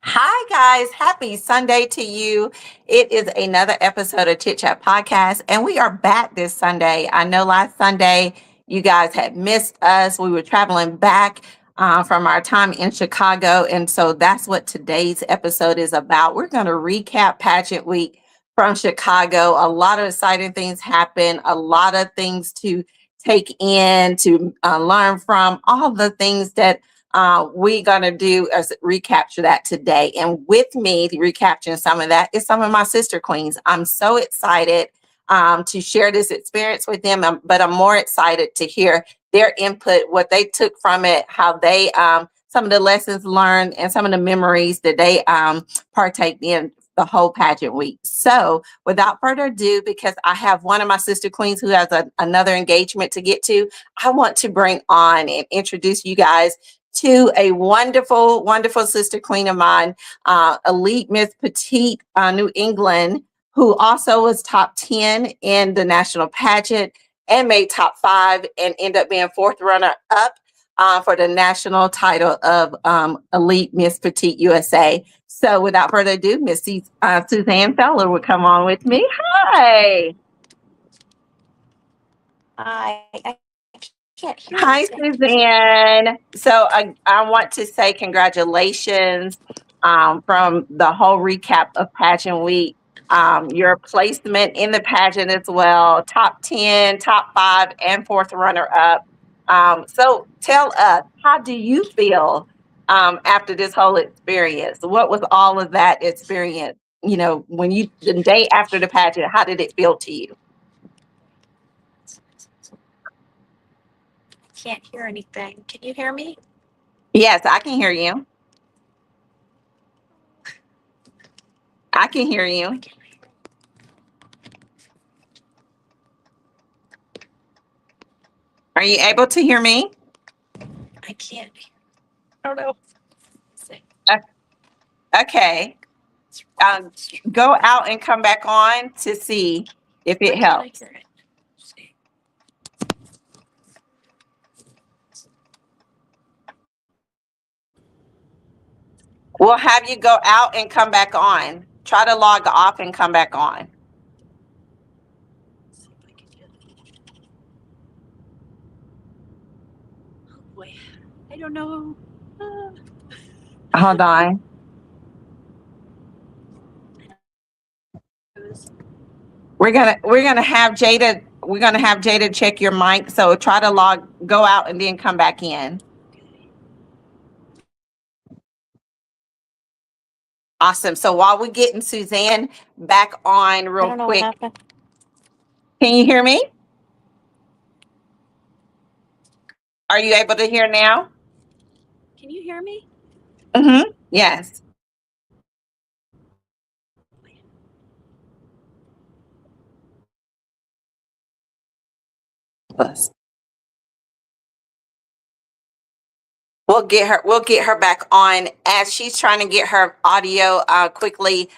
Hi, guys. Happy Sunday to you. It is another episode of Chit Chat Podcast, and we are back this Sunday. I know last Sunday you guys had missed us. We were traveling back from our time in Chicago, and so that's what today's episode is about. We're going to recap Pageant Week from Chicago. A lot of exciting things happen, a lot of things to take in, to learn from, all the things that we're going to do is recapture that today. And with me, recapturing some of that is some of my sister queens. I'm so excited to share this experience with them, but I'm more excited to hear their input, what they took from it, how they, some of the lessons learned, and some of the memories that they partake in the whole pageant week. So without further ado, because I have one of my sister queens who has another engagement to get to, I want to bring on and introduce you guys to a wonderful, wonderful sister queen of mine, elite Miss Petite, New England, who also was top 10 in the national pageant and made top 5 and ended up being 4th runner up for the national title of elite Miss Petite USA. So without further ado, Miss Suzanne Feller will come on with me. Hi. I can't hear Hi, anything. Suzanne. So I want to say congratulations from the whole recap of Pageant Week. Your placement in the pageant as well, top 10, top 5, and 4th runner up. So tell us, how do you feel after this whole experience? What was all of that experience? You know, when the day after the pageant, how did it feel to you? I can't hear anything. Can you hear me? Yes, I can hear you. I can hear you. Are you able to hear me? I can't hear. I don't know. Okay. Go out and come back on to see if it helps. We'll have you go out and come back on. Try to log off and come back on. Oh boy, I don't know. Hold on. We're gonna have Jada check your mic. So try to go out and then come back in. Awesome. So while we're getting Suzanne back on real quick, can you hear me? Are you able to hear now? Can you hear me? Mm-hmm. Yes. We'll get her back on as she's trying to get her audio quickly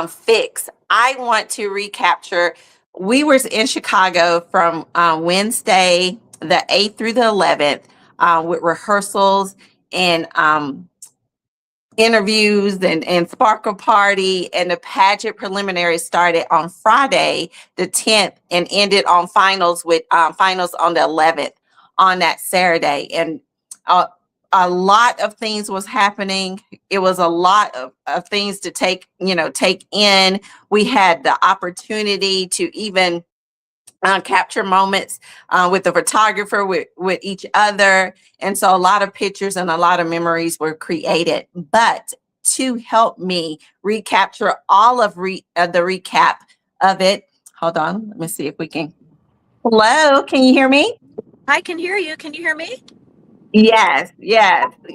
fixed. I want to recapture. We were in Chicago from Wednesday the 8th through the 11th with rehearsals and interviews and sparkle party, and the pageant preliminary started on Friday the 10th and ended on finals with finals on the 11th on that Saturday. And a lot of things was happening. It was a lot of things to take in. We had the opportunity to even capture moments with the photographer, with each other. And so a lot of pictures and a lot of memories were created. But to help me recapture all of the recap of it, hold on, let me see if we can. Hello, can you hear me? I can hear you. Can you hear me? Yes. Yay. Sorry,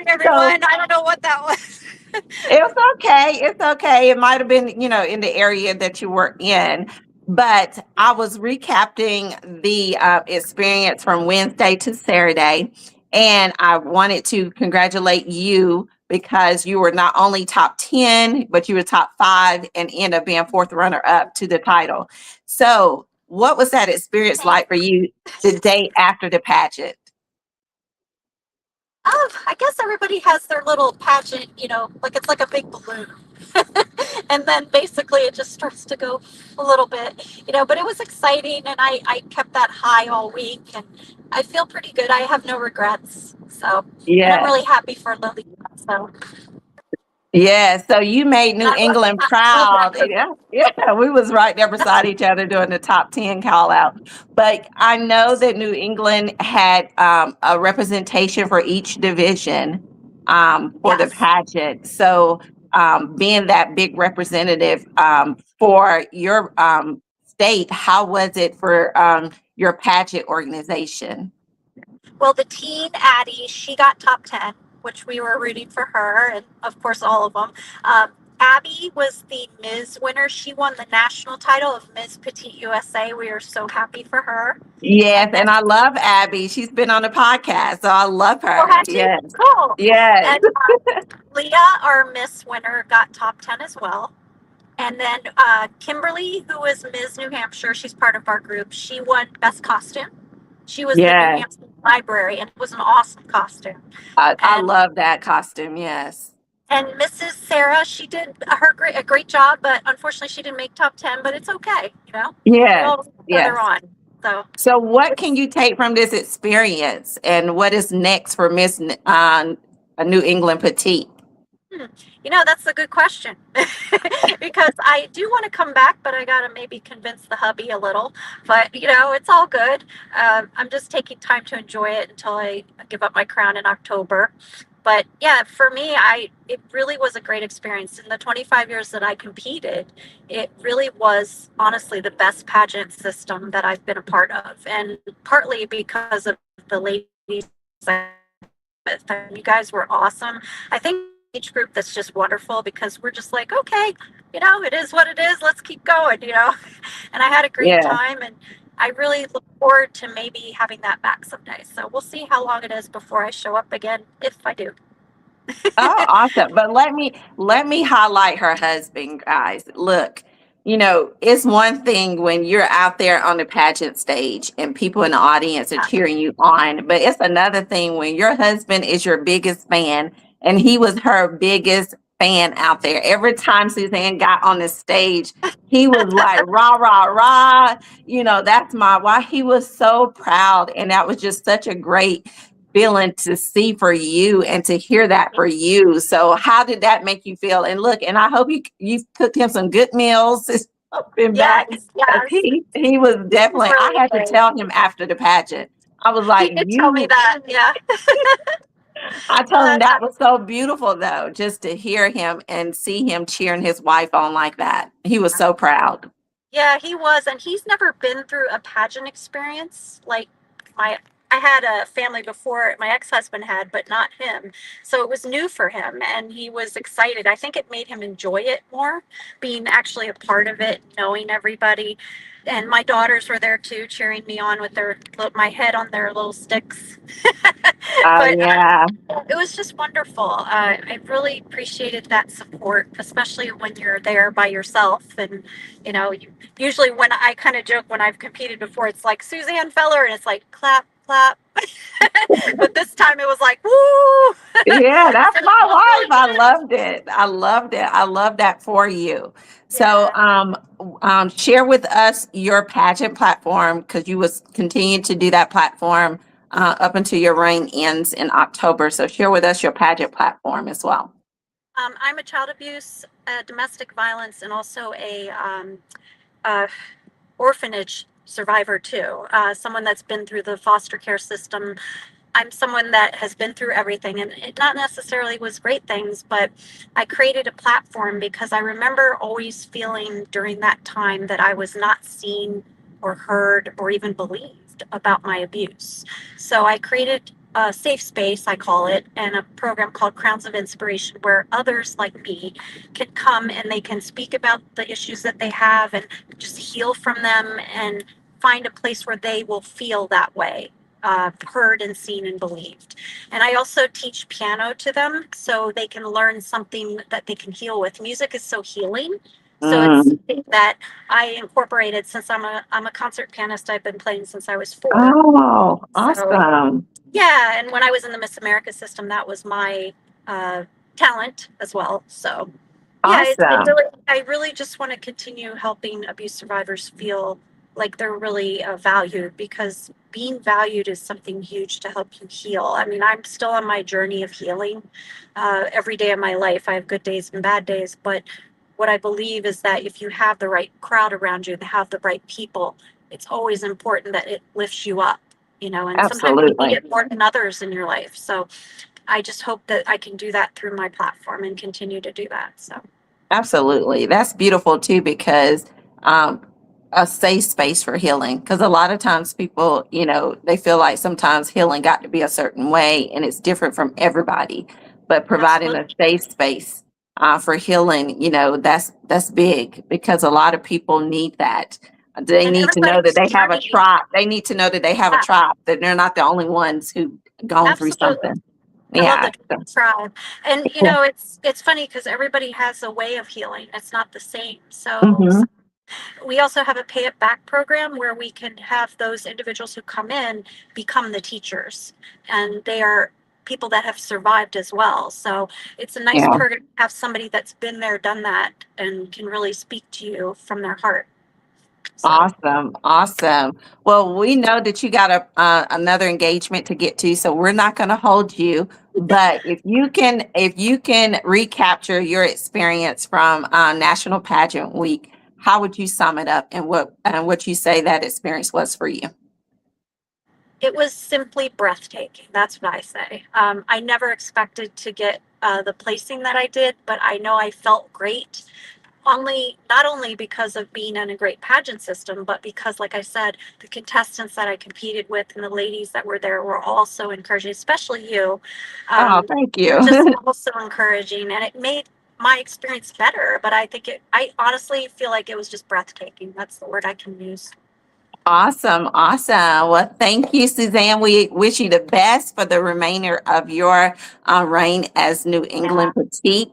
everyone. I don't know what that was. It's okay. It's okay. It might have been, in the area that you were in. But I was recapping the experience from Wednesday to Saturday. And I wanted to congratulate you because you were not only top 10, but you were top 5 and ended up being 4th runner up to the title. So what was that experience like for you the day after the pageant? I guess everybody has their little pageant, like it's like a big balloon. And then basically it just starts to go a little bit, but it was exciting, and I kept that high all week, and I feel pretty good. I have no regrets. So, and I'm Yes. really happy for Lily. So, Yeah, so you made New I love England that. proud. Yeah, yeah, we was right there beside each other doing the top 10 call out. But I know that New England had a representation for each division for the Yes. pageant. So being that big representative for your state, how was it for your pageant organization? Well, the teen Addie, she got top 10, which we were rooting for her, and of course, all of them. Abby was the Ms. winner. She won the national title of Ms. Petite USA. We are so happy for her. Yes, And then, and I love Abby. She's been on the podcast, so I love oh, her. had she? Yes, Cool. yes, And Leah, our Miss winner, got top 10 as well. And then Kimberly, who was Ms. New Hampshire, she's part of our group. She won Best Costume. She was the New yes. Hampshire Library, and it was an awesome costume. I And love that costume. Yes, Mrs. Sarah, she did a great job, but unfortunately she didn't make top 10. But it's okay, We yes, all put each other yes. on. So So, what it's can you take from this experience, and what is next for Miss New England Petite? Hmm. That's a good question. Because I do want to come back, but I got to maybe convince the hubby a little. But, it's all good. I'm just taking time to enjoy it until I give up my crown in October. But yeah, for me, it really was a great experience. In the 25 years that I competed, it really was honestly the best pageant system that I've been a part of. And partly because of the ladies with. You guys were awesome. I think age group that's just wonderful because we're just like, okay, it is what it is. Let's keep going. And I had a great Yeah. time, and I really look forward to maybe having that back someday. So we'll see how long it is before I show up again, if I do. Oh, awesome. But let me highlight her husband, guys. Look, it's one thing when you're out there on the pageant stage and people in the audience are Yeah. cheering you on, but it's another thing when your husband is your biggest fan and he was her biggest fan out there. Every time Suzanne got on the stage, he was like, rah, rah, rah. That's my why he was so proud. And that was just such a great feeling to see for you and to hear that for you. So how did that make you feel? And look, and I hope you cooked him some good meals up and back. Yes, 'Cause yes. he was He's definitely, I really had to great. tell him after the pageant. I was He like, did tell me that. Yeah. I Oh, told him that was so beautiful though, just to hear him and see him cheering his wife on like that. He was so proud. Yeah, he was, and he's never been through a pageant experience like my. I had a family before my ex-husband had, but not him. So it was new for him, and he was excited. I think it made him enjoy it more, being actually a part of it, knowing everybody. And my daughters were there too, cheering me on with my head on their little sticks. Oh But yeah. it was just wonderful. I really appreciated that support, especially when you're there by yourself. And, usually when I kind of joke when I've competed before, it's like Suzanne Feller and it's like clap, clap. But this time it was like, woo! Yeah, that's So it my felt really life. I good. loved it. I loved it. I love that for you. So, Yeah. share with us your pageant platform because you was continue to do that platform up until your reign ends in October. So, share with us your pageant platform as well. I'm a child abuse, domestic violence, and also uh, orphanage survivor too. Someone that's been through the foster care system. I'm someone that has been through everything, and it not necessarily was great things, but I created a platform because I remember always feeling during that time that I was not seen or heard or even believed about my abuse. So I created a safe space, I call it, and a program called Crowns of Inspiration where others like me can come and they can speak about the issues that they have and just heal from them and find a place where they will feel that way, heard and seen and believed. And I also teach piano to them so they can learn something that they can heal with. Music is so healing. So it's Mm. something that I incorporated since I'm a concert pianist. I've been playing since I was 4. Oh, So awesome. yeah, and when I was in the Miss America system, that was my uh, talent as well. So yeah, Awesome. I really just want to continue helping abuse survivors feel like they're really valued, because being valued is something huge to help you heal. I mean, I'm still on my journey of healing. Every day of my life, I have good days and bad days, but what I believe is that if you have the right crowd around you, have the right people, it's always important that it lifts you up, and sometimes you need Absolutely. it more than others in your life. So I just hope that I can do that through my platform and continue to do that. So Absolutely. That's beautiful too, because um, a safe space for healing. Because a lot of times people, they feel like sometimes healing got to be a certain way and it's different from everybody. But providing a absolutely. safe space for healing, that's big, because a lot of people need that. They And need to know that everybody's they have a journey, tribe. They need to know that they have a yeah, tribe, that they're not the only ones who've gone through absolutely. something. I love Yeah. the tribe. And it's funny because everybody has a way of healing. It's not the same. So Hmm. we also have a pay it back program where we can have those individuals who come in become the teachers, and they are people that have survived as well. So it's a nice Yeah. program to have somebody that's been there, done that, and can really speak to you from their heart. So Awesome, awesome. Well, we know that you got another engagement to get to, so we're not going to hold you. But if you can recapture your experience from National Pageant Week, how would you sum it up, and what you say that experience was for you? it was simply breathtaking. That's what I say. I never expected to get the placing that I did, but I know I felt great. Not only because of being in a great pageant system, but because, like I said, the contestants that I competed with and the ladies that were there were all so encouraging, especially you. Oh, Um, thank you're just you. also encouraging, and it made my experience better. But I honestly feel like it was just breathtaking. That's the word I can use. Awesome, awesome. Well, thank you, Suzanne. We wish you the best for the remainder of your reign as New Yeah, England Petite,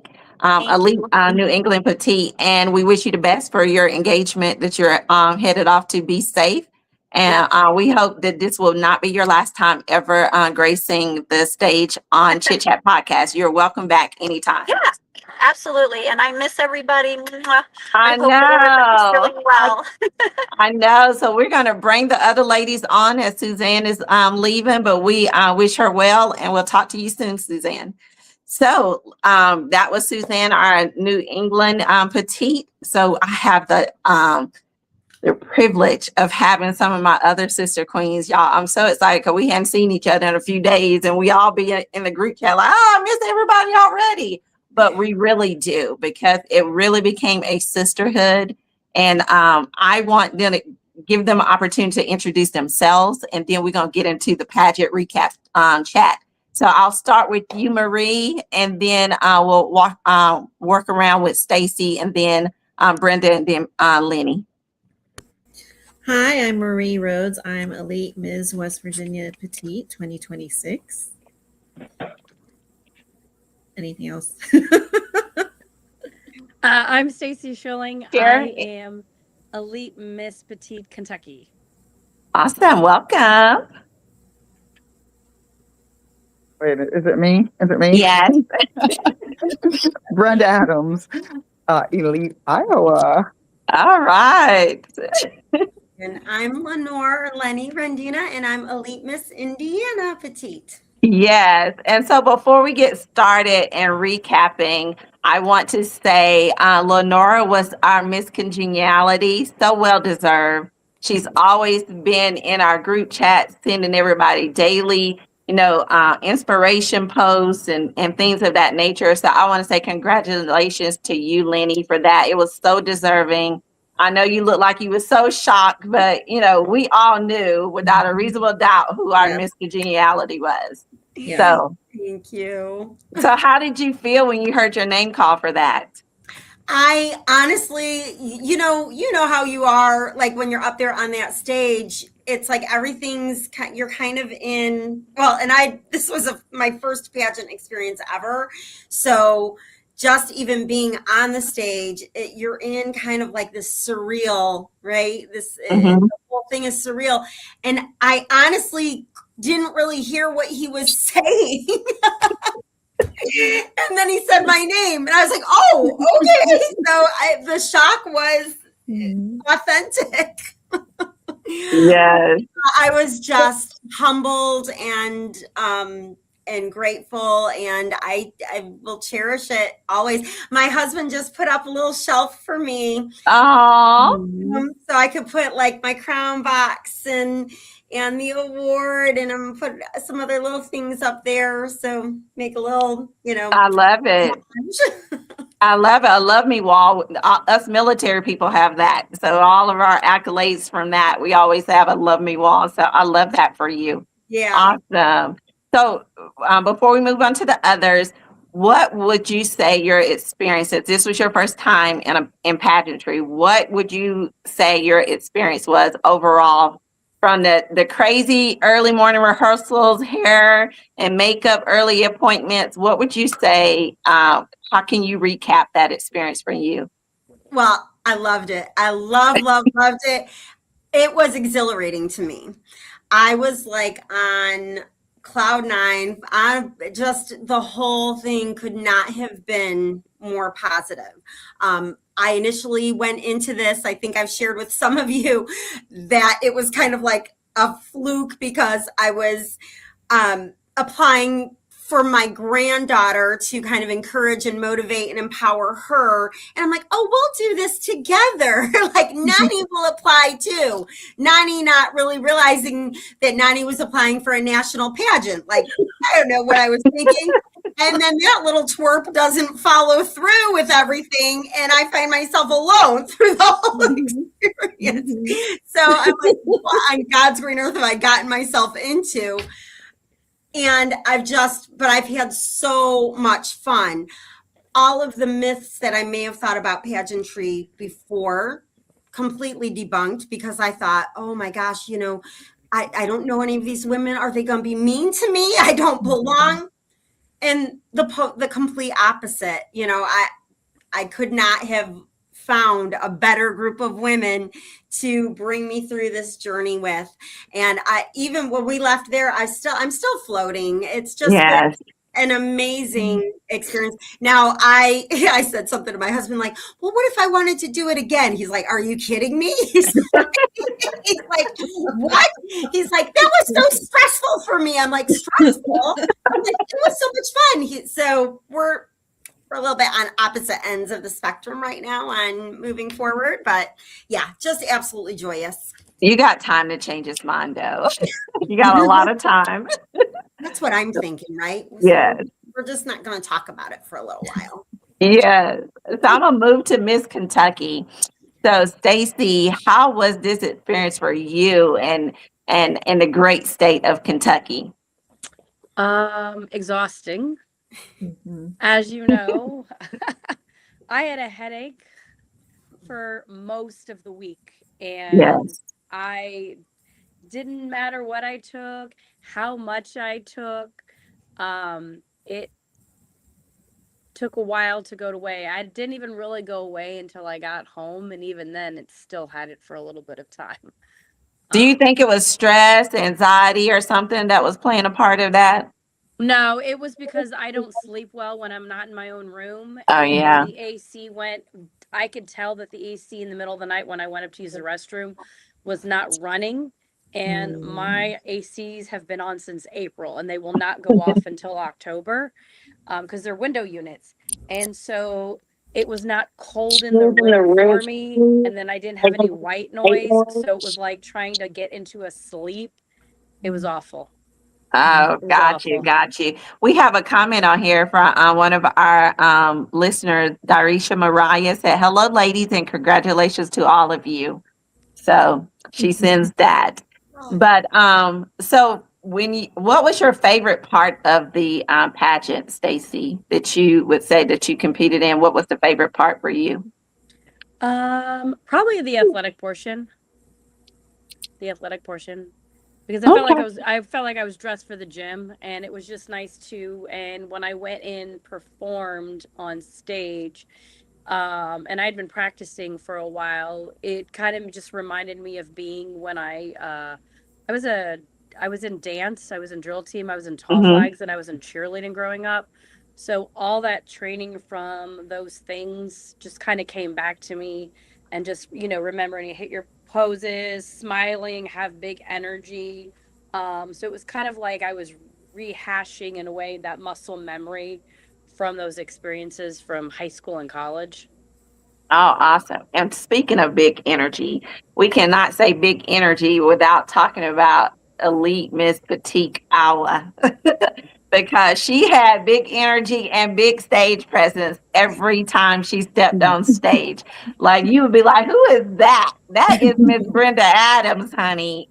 thank elite you. New England Petite, and we wish you the best for your engagement that you're headed off to. Be safe, and Yes. we hope that this will not be your last time ever gracing the stage on Chit Chat Podcast. You're welcome back anytime. Yeah, absolutely. And I miss everybody. Mwah. I I hope that everybody's know. doing well. I know. So we're going to bring the other ladies on as Suzanne is leaving, but we wish her well, and we'll talk to you soon, Suzanne. So that was Suzanne, our New England Petite. So I have the privilege of having some of my other sister queens, y'all. I'm so excited because we hadn't seen each other in a few days, and we all be in the group chat like, oh, I miss everybody already. But we really do, because it really became a sisterhood. And I want them to give them an opportunity to introduce themselves. And then we're going to get into the pageant recap chat. So I'll start with you, Marie, and then we'll work around with Stacy, and then Brenda, and then Lenny. Hi, I'm Marie Rhodes. I'm Elite Ms. West Virginia Petite 2026. Anything else? I'm Stacy Schilling. Share. I am Elite Miss Petite Kentucky. Awesome. Welcome. Wait, is it me? Is it me? Yes. Brenda Adams, Elite, Iowa. All right. And I'm Lenny Rendina, and I'm Elite Miss Indiana Petite. Yes. And so before we get started and recapping, I want to say Lenora was our Miss Congeniality, so well deserved. She's always been in our group chat, sending everybody daily, inspiration posts and things of that nature. So I want to say congratulations to you, Lenny, for that. It was so deserving. I know you look like you were so shocked, but we all knew without a reasonable doubt who our Yeah. Miss Congeniality was. Yeah. So, Thank you. so how did you feel when you heard your name called for that? I honestly, you know how you are, like when you're up there on that stage, it's like you're kind of in, well, and this was my first pageant experience ever. So just even being on the stage, you're in kind of like this surreal, right? The whole thing is surreal. And I honestly didn't really hear what he was saying. And then he said my name, and I was like, oh, okay. So the shock was authentic. Yes. I was just humbled and grateful, and I will cherish it always. My husband just put up a little shelf for me, Oh, so I could put like my crown box and the award, and I'm put some other little things up there, so make a little, I love it. I love it. A love me wall. Us military people have that. So all of our accolades from that, we always have a love me wall. So I love that for you. Yeah. Awesome. So before we move on to the others, what would you say your experience, if this was your first time in pageantry, what would you say your experience was overall, from the crazy early morning rehearsals, hair and makeup, early appointments? What would you say? How can you recap that experience for you? Well, I loved it. I loved it. It was exhilarating to me. I was like on cloud nine. The whole thing could not have been more positive. I initially went into this, I think I've shared with some of you that it was kind of like a fluke, because I was applying for my granddaughter to kind of encourage and motivate and empower her. And I'm like, oh, we'll do this together. Like Nani will apply too. Nani not really realizing that Nani was applying for a national pageant. Like, I don't know what I was thinking. And then that little twerp doesn't follow through with everything. And I find myself alone through the whole experience. So I'm like, what on God's green earth have I gotten myself into? And I've had so much fun. All of the myths that I may have thought about pageantry before, completely debunked, because I thought, oh my gosh, I don't know any of these women. Are they going to be mean to me? I don't belong. And the complete opposite. I could not have found a better group of women to bring me through this journey with. And even when we left there, I'm still floating. It's just been an amazing experience. Now I said something to my husband like, well, what if I wanted to do it again? He's like, are you kidding me? He's like, what? He's like, that was so stressful for me. I'm like, stressful? I'm like, it was so much fun. So we're a little bit on opposite ends of the spectrum right now on moving forward, but yeah, just absolutely joyous. You got time to change his mind, though. You got a lot of time. That's what I'm thinking, right? Yes. So we're just not going to talk about it for a little while. Yes. So I'm gonna move to Miss Kentucky. So Stacy, how was this experience for you and the great state of Kentucky? Exhausting. As you know, I had a headache for most of the week, and I didn't matter what I took, how much I took. It took a while to go away. I didn't even really go away until I got home, and even then, it still had it for a little bit of time. Do you think it was stress, anxiety, or something that was playing a part of that? No, it was because I don't sleep well when I'm not in my own room. Oh, yeah. The AC I could tell that the AC in the middle of the night when I went up to use the restroom was not running. And my ACs have been on since April, and they will not go off until October because they're window units. And so it was not cold in the room for me. And then I didn't have any white noise. So it was like trying to get into a sleep. It was awful. Oh, got you. We have a comment on here from one of our listeners, Darisha Mariah, said, hello, ladies, and congratulations to all of you. So she sends that. But so what was your favorite part of the pageant, Stacy, that you would say that you competed in? What was the favorite part for you? Probably the athletic portion. because I felt like I was dressed for the gym, and it was just nice too. And when I went in, performed on stage, and I'd been practicing for a while, it kind of just reminded me of being when I was a I was in dance, I was in drill team, I was in tall flags, and I was in cheerleading growing up. So all that training from those things just kind of came back to me, and just, remembering to hit your poses, smiling, have big energy. So it was kind of like I was rehashing in a way that muscle memory from those experiences from high school and college. Oh, awesome. And speaking of big energy, we cannot say big energy without talking about elite Miss Petite Awa because she had big energy and big stage presence every time she stepped on stage. Like you would be like, who is that? That is Miss Brenda Adams, honey.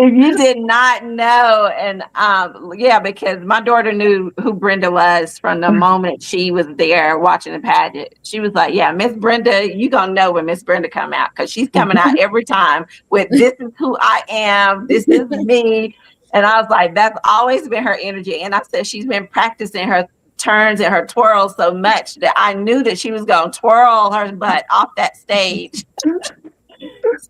If you did not know, and yeah, because my daughter knew who Brenda was from the moment she was there watching the pageant. She was like, yeah, Miss Brenda, you gonna know when Miss Brenda come out, because she's coming out every time with this is who I am, this is me. And I was like, that's always been her energy. And I said she's been practicing her turns and her twirls so much that I knew that she was gonna twirl her butt off that stage.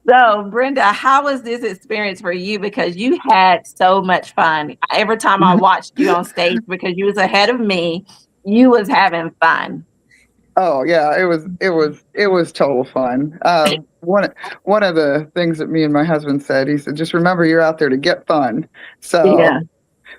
So, Brenda, how was this experience for you? Because you had so much fun. Every time I watched you on stage, because you was ahead of me, you was having fun. Oh yeah, it was total fun. One of the things that me and my husband said, he said, just remember you're out there to get fun. So Yeah.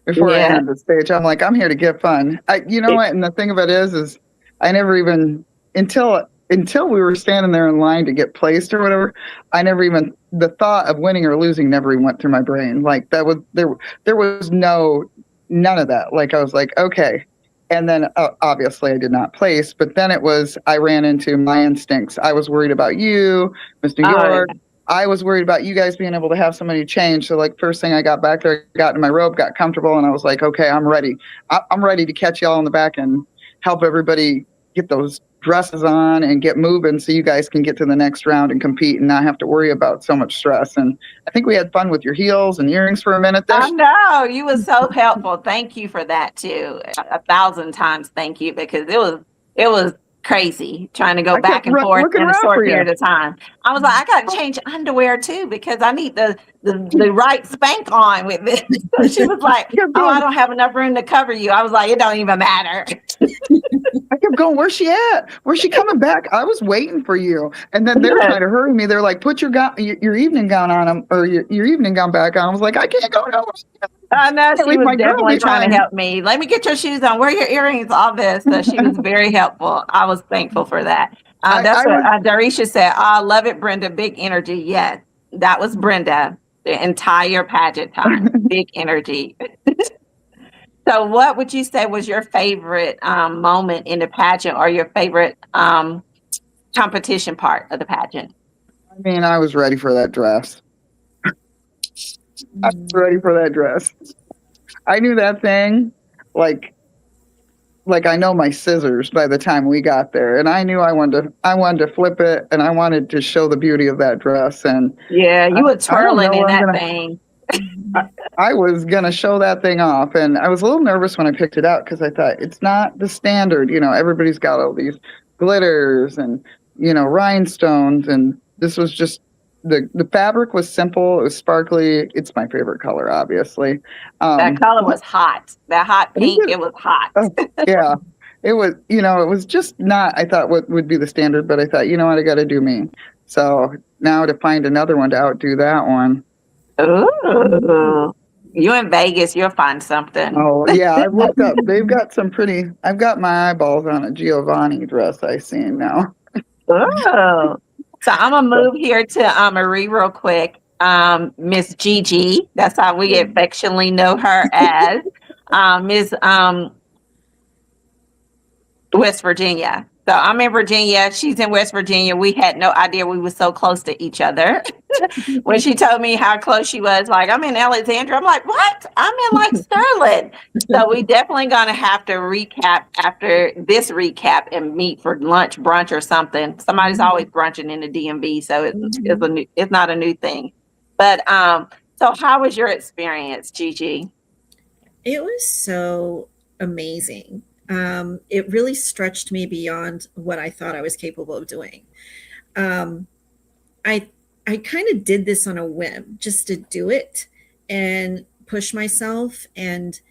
before I Yeah. entered the stage, I'm like, I'm here to get fun. You know what? And the thing of it is I never even until we were standing there in line to get placed or whatever, I never even, the thought of winning or losing never even went through my brain. Like that was there was none of that. Like I was like, okay. And then obviously I did not place, but then I ran into my instincts. I was worried about you, Miss New York. I was worried about you guys being able to have somebody change. So like first thing I got back there, I got in my robe, got comfortable, and I was like, okay, I'm ready. I'm ready to catch y'all in the back and help everybody get those dresses on and get moving so you guys can get to the next round and compete and not have to worry about so much stress. And I think we had fun with your heels and earrings for a minute there. I know, you were so helpful. Thank you for that too. 1,000 times thank you, because it was crazy trying to go back and forth in a short period of time. I was like, I got to change underwear too, because I need the right spank on with this. So she was like, oh, I don't have enough room to cover you. I was like, it don't even matter. I kept going, where's she at? Where's she coming back? I was waiting for you. And then they were trying to hurry me. They're like, put your evening gown on, or your evening gown back on. I was like, I can't go nowhere. I know, she was definitely trying to help me. Let me get your shoes on. Where are your earrings? All this. So she was very helpful. I was thankful for that. That's what Darisha said. I love it, Brenda. Big energy. Yes, that was Brenda the entire pageant time. Big energy. So what would you say was your favorite moment in the pageant, or your favorite competition part of the pageant? I mean, I was ready for that dress. I was ready for that dress. I knew that thing like I know my scissors by the time we got there, and I knew I wanted to flip it, and I wanted to show the beauty of that dress. And yeah, you were twirling in that thing. I was gonna show that thing off, and I was a little nervous when I picked it out because I thought it's not the standard. Everybody's got all these glitters and rhinestones, and this was just the fabric was simple. It was sparkly. It's my favorite color, obviously. That color was hot. That hot pink. It was hot. Yeah, it was. It was just not. I thought what would be the standard, but I thought, what, I got to do me. So now to find another one to outdo that one. Ooh, you in Vegas, you'll find something. Oh yeah, I looked up. They've got some pretty. I've got my eyeballs on a Giovanni dress I seen now. Oh, so I'm gonna move here to Marie real quick. Miss Gigi, that's how we affectionately know her as. Miss West Virginia. So I'm in Virginia. She's in West Virginia. We had no idea we were so close to each other. When she told me how close she was, like, I'm in Alexandria. I'm like, what? I'm in like Sterling. So we definitely gonna have to recap after this recap and meet for lunch, brunch, or something. Somebody's always brunching in the DMV, so it's not a new thing. But so how was your experience, Gigi? It was so amazing. It really stretched me beyond what I thought I was capable of doing. Um, I I kind of did this on a whim, just to do it and push myself. And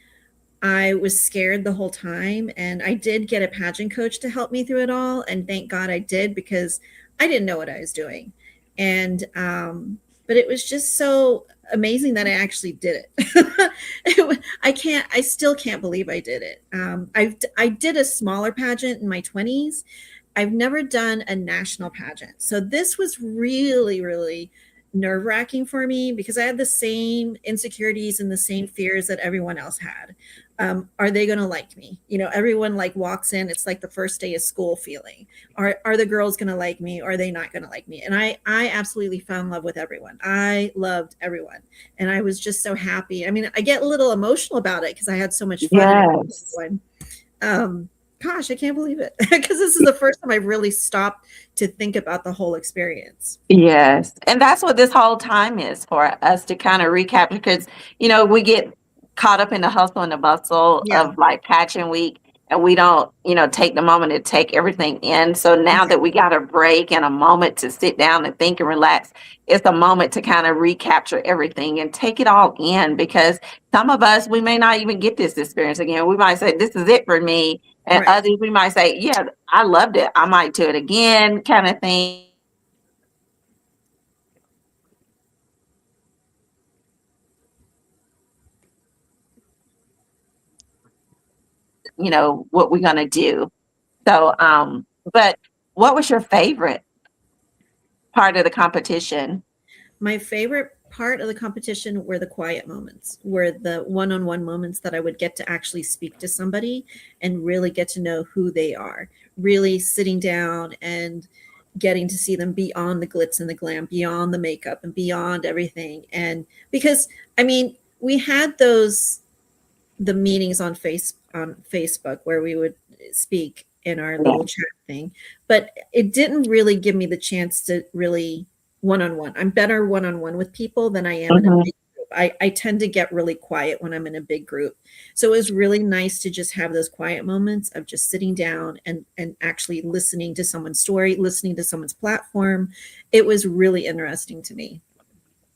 I was scared the whole time. And I did get a pageant coach to help me through it all. And thank God I did, because I didn't know what I was doing. And, but it was just so amazing that I actually did it. I still can't believe I did it. I did a smaller pageant in my 20s. I've never done a national pageant. So this was really, really nerve wracking for me, because I had the same insecurities and the same fears that everyone else had. Are they going to like me? Everyone like walks in, it's like the first day of school feeling. Are the girls going to like me? Or are they not going to like me? And I absolutely fell in love with everyone. I loved everyone. And I was just so happy. I mean, I get a little emotional about it because I had so much fun. Yes. Gosh, I can't believe it, because this is the first time I've really stopped to think about the whole experience. Yes. And that's what this whole time is, for us to kind of recap, because, we get caught up in the hustle and the bustle of like pageant week, and we don't, take the moment to take everything in. So now that we got a break and a moment to sit down and think and relax, it's a moment to kind of recapture everything and take it all in, because some of us, we may not even get this experience again. We might say, this is it for me. And others, we might say, yeah, I loved it, I might do it again, kind of thing. What we're going to do. So, but what was your favorite part of the competition? My favorite part of the competition were the quiet moments, were the one-on-one moments that I would get to actually speak to somebody and really get to know who they are, really sitting down and getting to see them beyond the glitz and the glam, beyond the makeup and beyond everything. And because, I mean, we had the meetings on Facebook where we would speak in our little chat thing, but it didn't really give me the chance to really one-on-one. I'm better one-on-one with people than I am in a big group. I tend to get really quiet when I'm in a big group. So it was really nice to just have those quiet moments of just sitting down and actually listening to someone's story, listening to someone's platform. It was really interesting to me.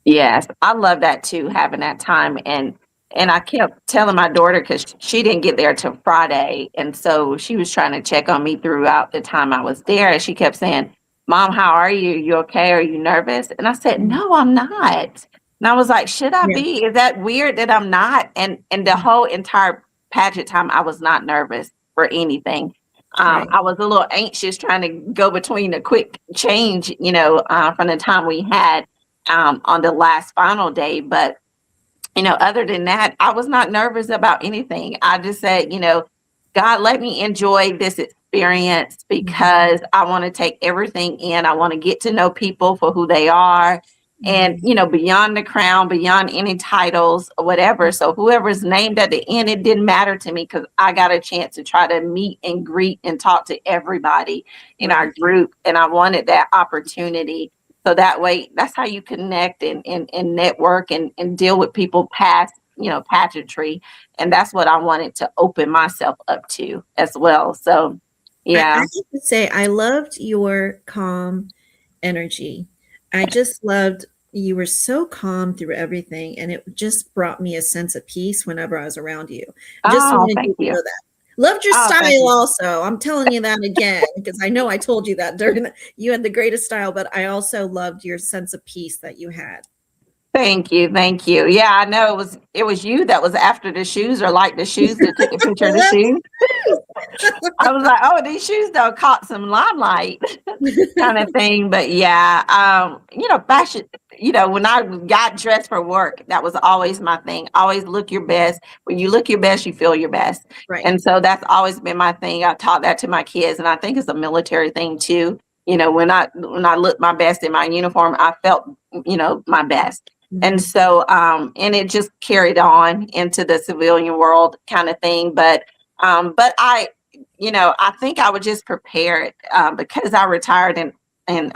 Yes, I love that too, having that time. And I kept telling my daughter, because she didn't get there till Friday. And so she was trying to check on me throughout the time I was there. And she kept saying, Mom, how are you? You okay? Are you nervous? And I said, no, I'm not. And I was like, should I be? Is that weird that I'm not? And the whole entire pageant time, I was not nervous for anything. I was a little anxious trying to go between the quick change, from the time we had on the last final day. But other than that, I was not nervous about anything. I just said, God, let me enjoy this experience, because I want to take everything in. I want to get to know people for who they are, and, beyond the crown, beyond any titles or whatever. So whoever's named at the end, it didn't matter to me, because I got a chance to try to meet and greet and talk to everybody in our group. And I wanted that opportunity. So that way, that's how you connect and network and deal with people past, pageantry. And that's what I wanted to open myself up to as well. So, yeah. I have to say, I loved your calm energy. I just loved, you were so calm through everything. And it just brought me a sense of peace whenever I was around you. Just wanted you to know that. Loved your style also. I'm telling you that again, because I know I told you that you had the greatest style, but I also loved your sense of peace that you had. Thank you. Thank you. Yeah, I know it was you that was after the shoes, or like the shoes, to take a picture of the shoes. I was like, oh, these shoes though caught some limelight kind of thing. But yeah, fashion, when I got dressed for work, that was always my thing. Always look your best. When you look your best, you feel your best. Right. And so that's always been my thing. I taught that to my kids, and I think it's a military thing too. When I looked my best in my uniform, I felt, my best. And so, and it just carried on into the civilian world kind of thing. But I, I think I was just prepared, because I retired in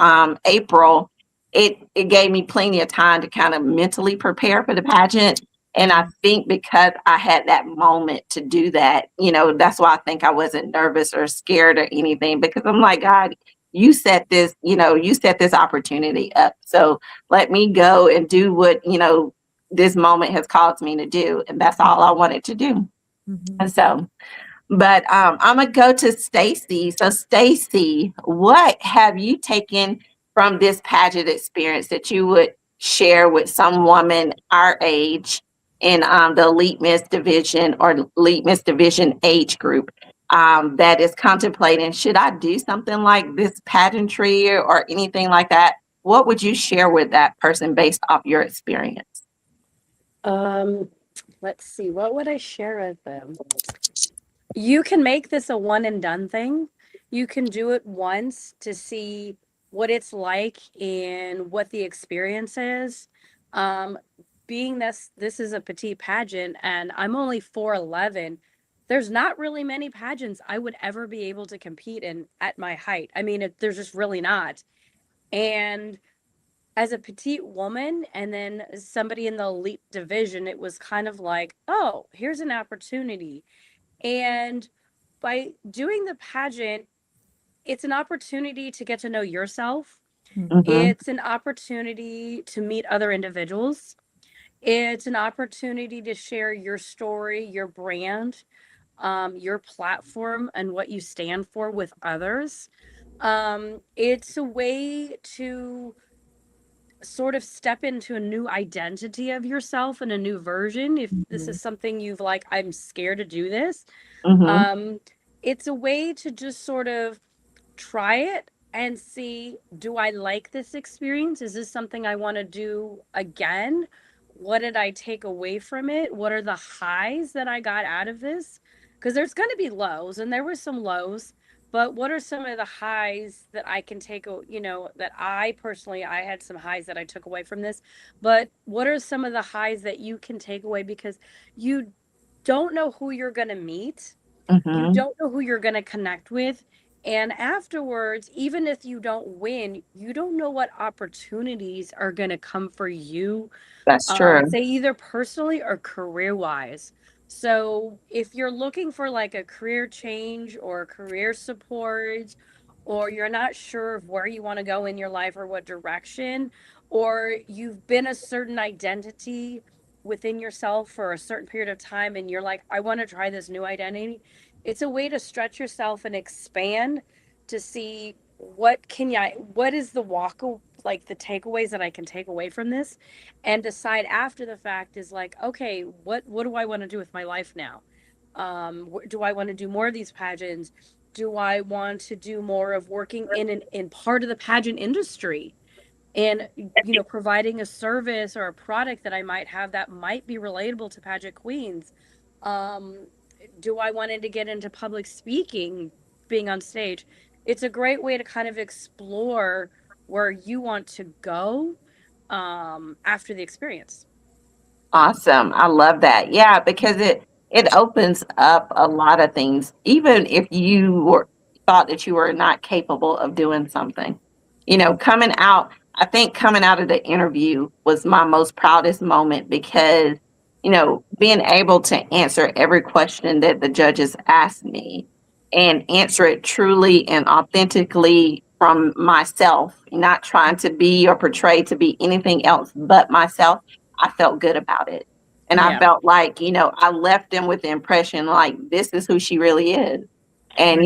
April. it gave me plenty of time to kind of mentally prepare for the pageant. And I think because I had that moment to do that, that's why I think I wasn't nervous or scared or anything, because I'm like, God, you set this, you set this opportunity up. So let me go and do what, this moment has caused me to do. And that's all I wanted to do. And so, but I'm gonna go to Stacy. So Stacy, what have you taken from this pageant experience that you would share with some woman our age in the Elite Miss Division or Elite Miss Division age group that is contemplating, should I do something like this pageantry or anything like that? What would you share with that person based off your experience? Let's see, what would I share with them? You can make this a one and done thing. You can do it once to see what it's like and what the experience is. Being this is a petite pageant and I'm only 4'11", there's not really many pageants I would ever be able to compete in at my height. I mean, there's just really not. And as a petite woman and then somebody in the elite division, it was kind of like, oh, here's an opportunity. And by doing the pageant, it's an opportunity to get to know yourself. It's an opportunity to meet other individuals. It's an opportunity to share your story, your brand, your platform, and what you stand for with others. It's a way to sort of step into a new identity of yourself and a new version. If this is something you've like, I'm scared to do this. It's a way to just sort of try it and see, do I like this experience? Is this something I want to do again? What did I take away from it? What are the highs that I got out of this? Because there's going to be lows, and there were some lows, but what are some of the highs that I can take, that I personally, I had some highs that I took away from this, but what are some of the highs that you can take away? Because you don't know who you're going to meet. You don't know who you're going to connect with. And afterwards, even if you don't win, you don't know what opportunities are going to come for you. That's true. Say either personally or career-wise. So if you're looking for like a career change or career support, or you're not sure of where you want to go in your life or what direction, or you've been a certain identity within yourself for a certain period of time and you're like, I want to try this new identity. It's a way to stretch yourself and expand to see what is the like the takeaways that I can take away from this, and decide after the fact is like, okay, what do I want to do with my life now? Do I want to do more of these pageants? Do I want to do more of working in part of the pageant industry? And providing a service or a product that I might have that might be relatable to pageant queens. Do I want to get into public speaking, being on stage? It's a great way to kind of explore where you want to go after the experience. Awesome. I love that. Yeah, because it opens up a lot of things, even if you thought that you were not capable of doing something. I think coming out of the interview was my most proudest moment because, being able to answer every question that the judges asked me and answer it truly and authentically from myself, not trying to be or portray to be anything else but myself. I felt good about it. And I felt like, I left them with the impression like, this is who she really is. And,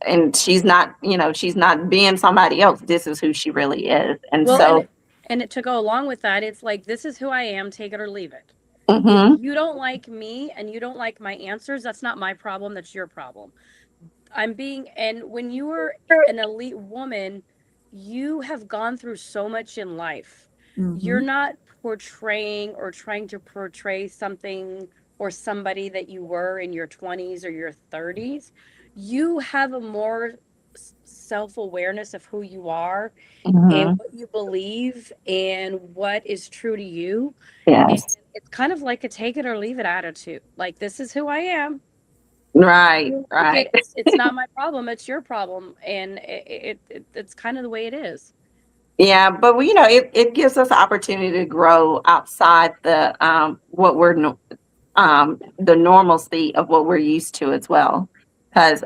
and she's not being somebody else. This is who she really is. And and to go along with that, it's like, this is who I am, take it or leave it. Mm-hmm. If you don't like me and you don't like my answers, that's not my problem. That's your problem. And when you are an elite woman, you have gone through so much in life. You're not portraying or trying to portray something or somebody that you were in your 20s or your 30s. You have a more self-awareness of who you are and what you believe and what is true to you. Yes. And it's kind of like a take it or leave it attitude. Like, this is who I am. Right. It's not my problem. It's your problem. And it's kind of the way it is. Yeah, but it gives us the opportunity to grow outside the normalcy of what we're used to as well. Because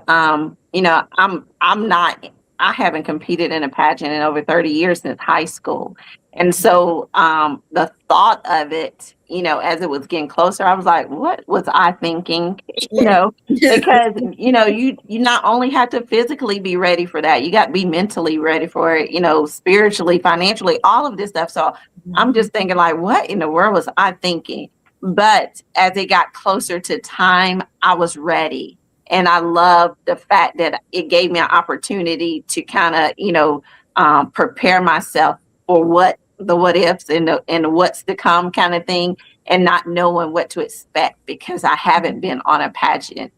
I haven't competed in a pageant in over 30 years since high school. And so the thought of it, as it was getting closer, I was like, what was I thinking? Because you not only have to physically be ready for that, you got to be mentally ready for it, spiritually, financially, all of this stuff. So I'm just thinking, like, what in the world was I thinking? But as it got closer to time, I was ready. And I love the fact that it gave me an opportunity to kind of, prepare myself for what ifs and the what's to come kind of thing, and not knowing what to expect because I haven't been on a pageant,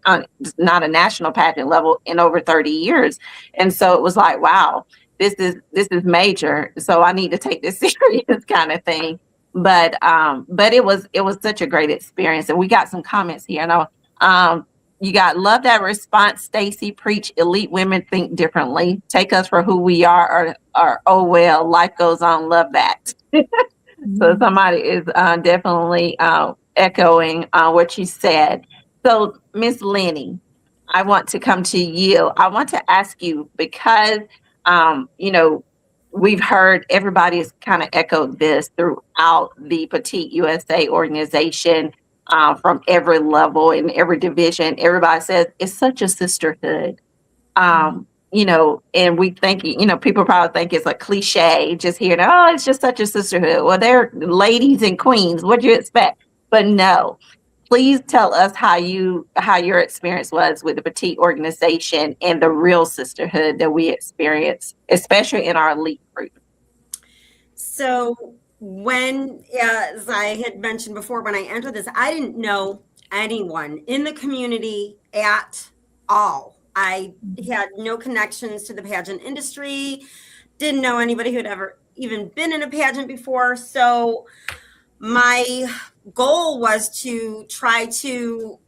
on not a national pageant level in over 30 years. And so it was like, wow, this is major. So I need to take this serious kind of thing. But it was such a great experience. And we got some comments here. And you got love that response, Stacy. Preach, elite women think differently. Take us for who we are, or oh well, life goes on. Love that. So somebody is definitely echoing what you said. So Miss Lenny, I want to come to you. I want to ask you because we've heard everybody has kind of echoed this throughout the Petite USA organization. From every level in every division, everybody says it's such a sisterhood. And we think, people probably think it's a cliche just hearing, oh, it's just such a sisterhood. Well, they're ladies and queens. What do you expect? But no, please tell us how your experience was with the Petite organization and the real sisterhood that we experience, especially in our elite group. So when, as I had mentioned before, when I entered this, I didn't know anyone in the community at all. I had no connections to the pageant industry, didn't know anybody who had ever even been in a pageant before. So my goal was to try to,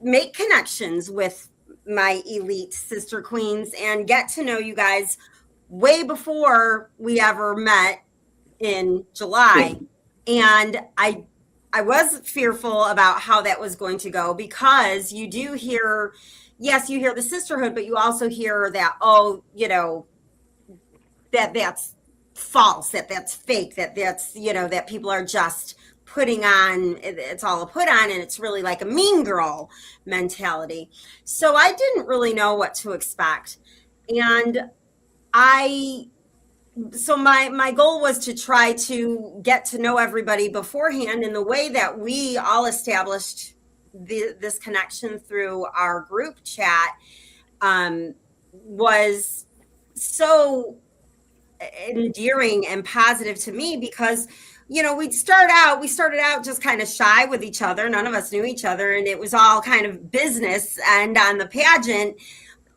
make connections with my elite sister queens and get to know you guys way before we ever met in July. And I was fearful about how that was going to go, because you do hear, yes, you hear the sisterhood, but you also hear that, that's false, that's fake, that's, that people are just putting on, it's all a put on, and it's really like a mean girl mentality. So I didn't really know what to expect. And so my goal was to try to get to know everybody beforehand, and the way that we all established this connection through our group chat was so endearing and positive to me, because we started out just kind of shy with each other. None of us knew each other, and it was all kind of business and on the pageant,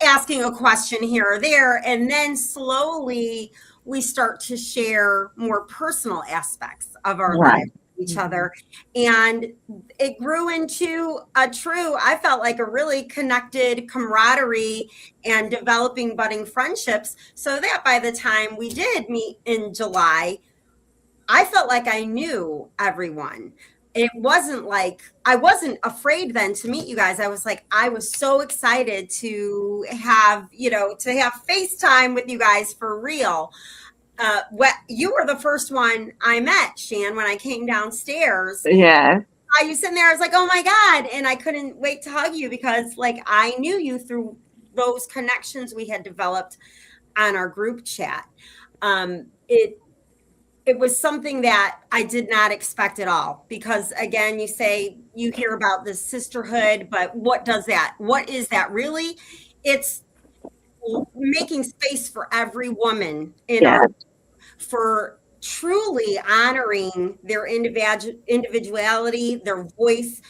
asking a question here or there, and then slowly we start to share more personal aspects of our lives with each other. And it grew into I felt like a really connected camaraderie and developing budding friendships, so that by the time we did meet in July, I felt like I knew everyone. It wasn't like, I wasn't afraid then to meet you guys. I was so excited to have FaceTime with you guys for real. You were the first one I met, Shan, when I came downstairs. Yeah. You sitting there, I was like, oh my God. And I couldn't wait to hug you, because I knew you through those connections we had developed on our group chat. It was something that I did not expect at all, because again, you hear about this sisterhood, but what is that really? It's making space for every woman for truly honoring their individuality, their voice,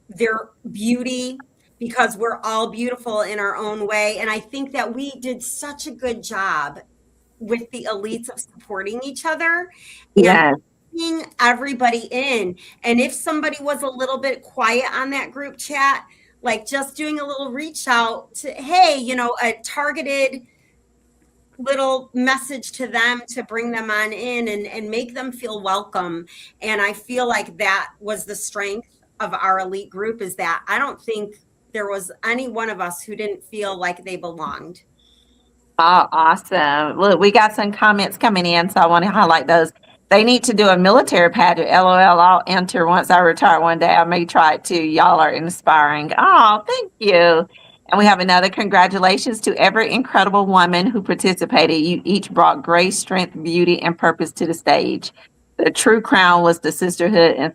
their beauty, because we're all beautiful in our own way. And I think that we did such a good job with the elites of supporting each other and bringing everybody in. And if somebody was a little bit quiet on that group chat, just doing a little reach out to, hey, a targeted little message to them to bring them on in and make them feel welcome. And I feel like that was the strength of our elite group, is that I don't think there was any one of us who didn't feel like they belonged. Oh, awesome. Look, we got some comments coming in, so I want to highlight those. They need to do a military pageant. LOL, I'll enter once I retire one day. I may try it too. Y'all are inspiring. Oh, thank you. And we have another congratulations to every incredible woman who participated. You each brought grace, strength, beauty, and purpose to the stage. The true crown was the sisterhood and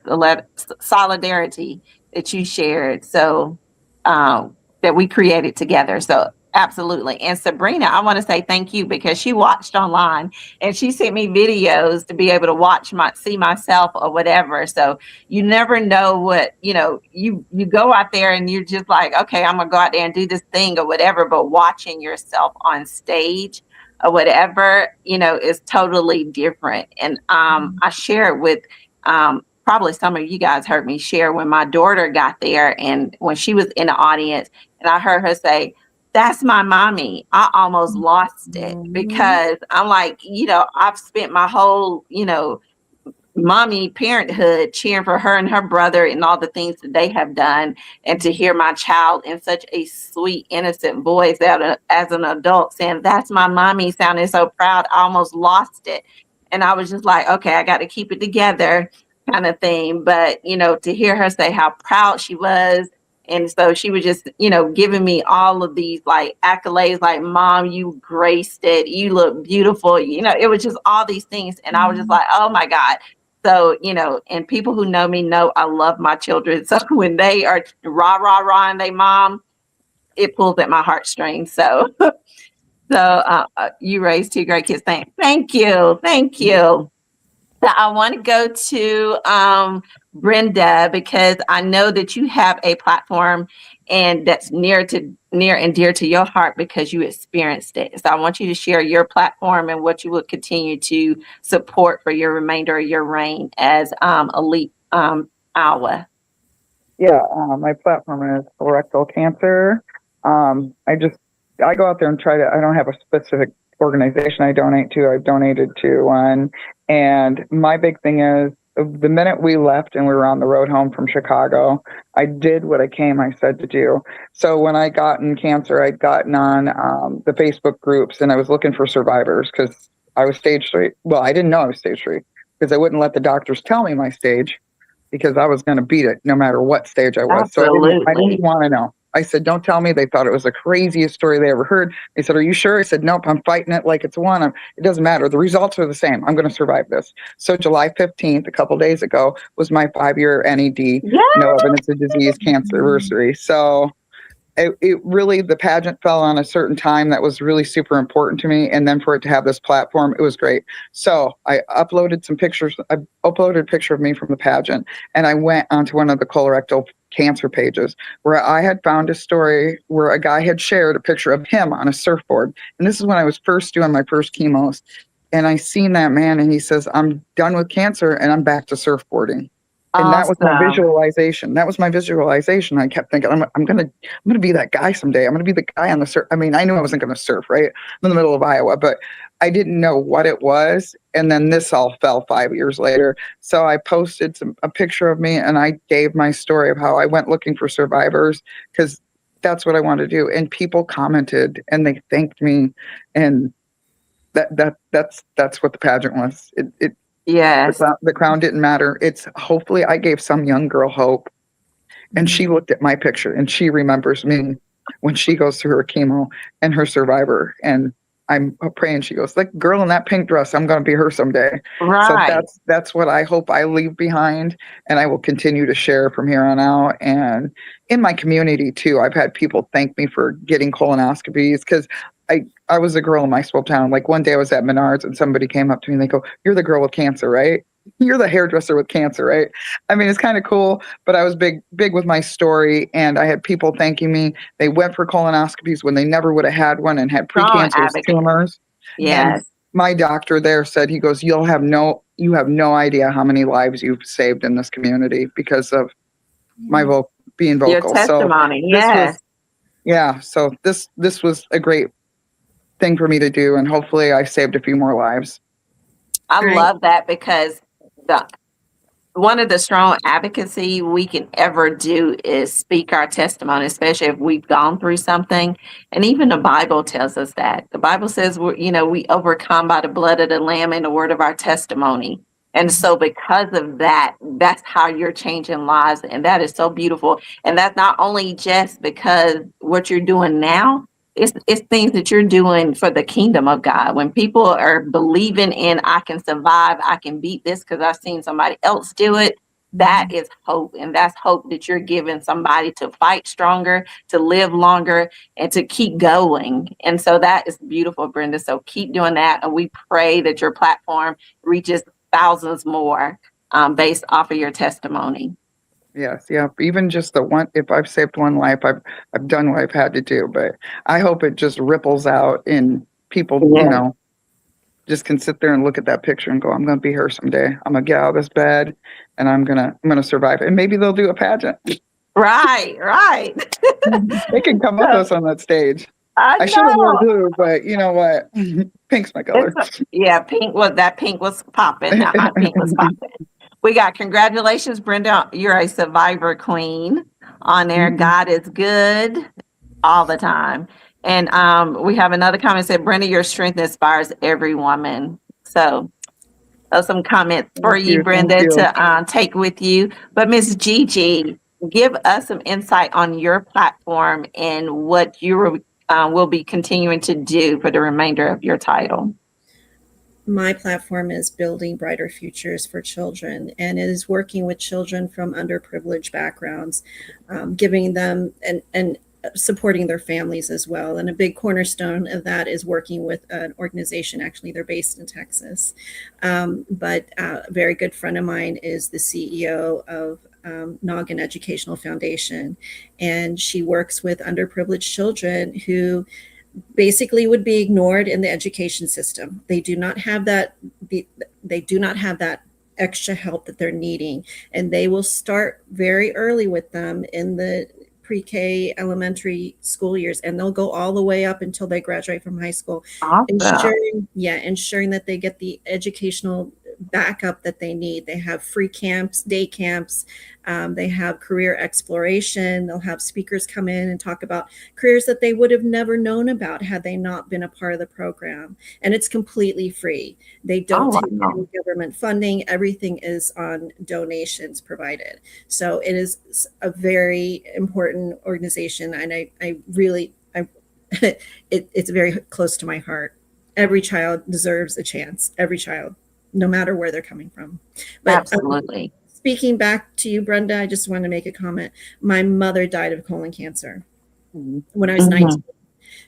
solidarity that you shared. So that we created together. So absolutely. And Sabrina, I want to say thank you, because she watched online and she sent me videos to be able to see myself or whatever. So you never know what, you go out there and you're just like, okay, I'm gonna go out there and do this thing or whatever, but watching yourself on stage or whatever, is totally different. And I share it with probably some of you guys heard me share when my daughter got there, and when she was in the audience and I heard her say, "That's my mommy." I almost lost it, because I'm like, I've spent my whole, mommy parenthood cheering for her and her brother and all the things that they have done. And to hear my child in such a sweet, innocent voice as an adult saying, "That's my mommy," sounding so proud, I almost lost it. And I was just like, okay, I got to keep it together, kind of thing. But, to hear her say how proud she was. And so she was just, giving me all of these like accolades, like, "Mom, you graced it. You look beautiful." It was just all these things. And I was just like, oh my God. So, and people who know me know I love my children. So when they are rah, rah, rah, and they mom, it pulls at my heartstrings. So, you raised two great kids. Thank you. Thank you. So I want to go to Brenda, because I know that you have a platform and that's near and dear to your heart because you experienced it. So I want you to share your platform and what you will continue to support for your remainder of your reign as Elite Iowa. Yeah, my platform is colorectal cancer. I go out there and I don't have a specific organization I donate to. I've donated to one. And my big thing is, the minute we left and we were on the road home from Chicago, I did what I said to do. So when I gotten cancer, I'd gotten on the Facebook groups, and I was looking for survivors because I was stage 3. Well, I didn't know I was stage 3 because I wouldn't let the doctors tell me my stage, because I was going to beat it no matter what stage I was. Absolutely. So I didn't want to know. I said, don't tell me. They thought it was the craziest story they ever heard. They said, are you sure? I said, nope, I'm fighting it like it's one. It doesn't matter. The results are the same. I'm going to survive this. So July 15th, a couple days ago, was my 5-year NED, no evidence of disease, cancer anniversary. So it really, the pageant fell on a certain time that was really super important to me. And then for it to have this platform, it was great. So I uploaded some pictures. I uploaded a picture of me from the pageant, and I went onto one of the colorectal cancer pages where I had found a story where a guy had shared a picture of him on a surfboard. And this is when I was first doing my first chemos. And I seen that man, and he says, "I'm done with cancer and I'm back to surfboarding." And that was my visualization. I kept thinking, I'm gonna be that guy someday. I'm gonna be the guy on the surf. I mean, I knew I wasn't gonna surf, right? I'm in the middle of Iowa, but I didn't know what it was. And then this all fell 5 years later. So I posted a picture of me, and I gave my story of how I went looking for survivors, because that's what I wanted to do. And people commented and they thanked me, and that's what the pageant was. Yes. The crown didn't matter. It's hopefully I gave some young girl hope, and she looked at my picture and she remembers me when she goes through her chemo and her survivor. And I'm praying she goes, like, girl in that pink dress, I'm going to be her someday. Right. So that's what I hope I leave behind, and I will continue to share from here on out. And in my community too, I've had people thank me for getting colonoscopies, because I was a girl in my small town. Like one day I was at Menards and somebody came up to me and they go, "You're the girl with cancer, right? You're the hairdresser with cancer, right?" I mean, it's kind of cool, but I was big with my story, and I had people thanking me. They went for colonoscopies when they never would have had one, and had precancerous tumors. Yes. And my doctor there said, he goes, you have no idea how many lives you've saved in this community because of my being vocal. Your testimony. So this was a great thing for me to do, and hopefully I saved a few more lives. I Right. love that because the one of the strong advocacy we can ever do is speak our testimony, especially if we've gone through something. And even the Bible tells us that. The Bible says we overcome by the blood of the Lamb and the word of our testimony. And so because of that, that's how you're changing lives. And that is so beautiful. And that's not only just because what you're doing now, it's things that you're doing for the kingdom of God. When people are believing in, I can survive, I can beat this because I've seen somebody else do it, that is hope. And that's hope that you're giving somebody to fight stronger, to live longer, and to keep going. And so that is beautiful, Brenda. So keep doing that. And we pray that your platform reaches thousands more based off of your testimony. Yes, yeah. Even just the one, if I've saved one life, I've done what I've had to do. But I hope it just ripples out and people, Yeah. just can sit there and look at that picture and go, I'm gonna be her someday. I'm gonna get out of this bed and I'm gonna survive. And maybe they'll do a pageant. Right. They can come up with us on that stage. I I should have worn know. blue, but you know what? Pink's my color. Yeah, pink was popping. Pink was popping. We got congratulations, Brenda. You're a survivor queen on there. Mhm. God is good all the time. And we have another comment said, Brenda, your strength inspires every woman. So those some comments for Thank you, you, thank Brenda, you. to take with you. But Miss Gigi, give us some insight on your platform and what you will be continuing to do for the remainder of your title. My platform is building brighter futures for children, and it is working with children from underprivileged backgrounds, giving them and supporting their families as well. And a big cornerstone of that is working with an organization. Actually, they're based in Texas, but a very good friend of mine is the CEO of Noggin Educational Foundation, and she works with underprivileged children who basically would be ignored in the education system. They do not have that. They do not have that extra help that they're needing, and they will start very early with them in the pre-K elementary school years, and they'll go all the way up until they graduate from high school. Awesome. Ensuring that they get the educational backup that they need. They have free camps, day camps. They have career exploration. They'll have speakers come in and talk about careers that they would have never known about had they not been a part of the program. And it's completely free. They don't take any government funding. Everything is on donations provided. So it is a very important organization. And it's very close to my heart. Every child deserves a chance. Every child, no matter where they're coming from. But absolutely. Speaking back to you, Brenda, I just want to make a comment. My mother died of colon cancer when I was 19.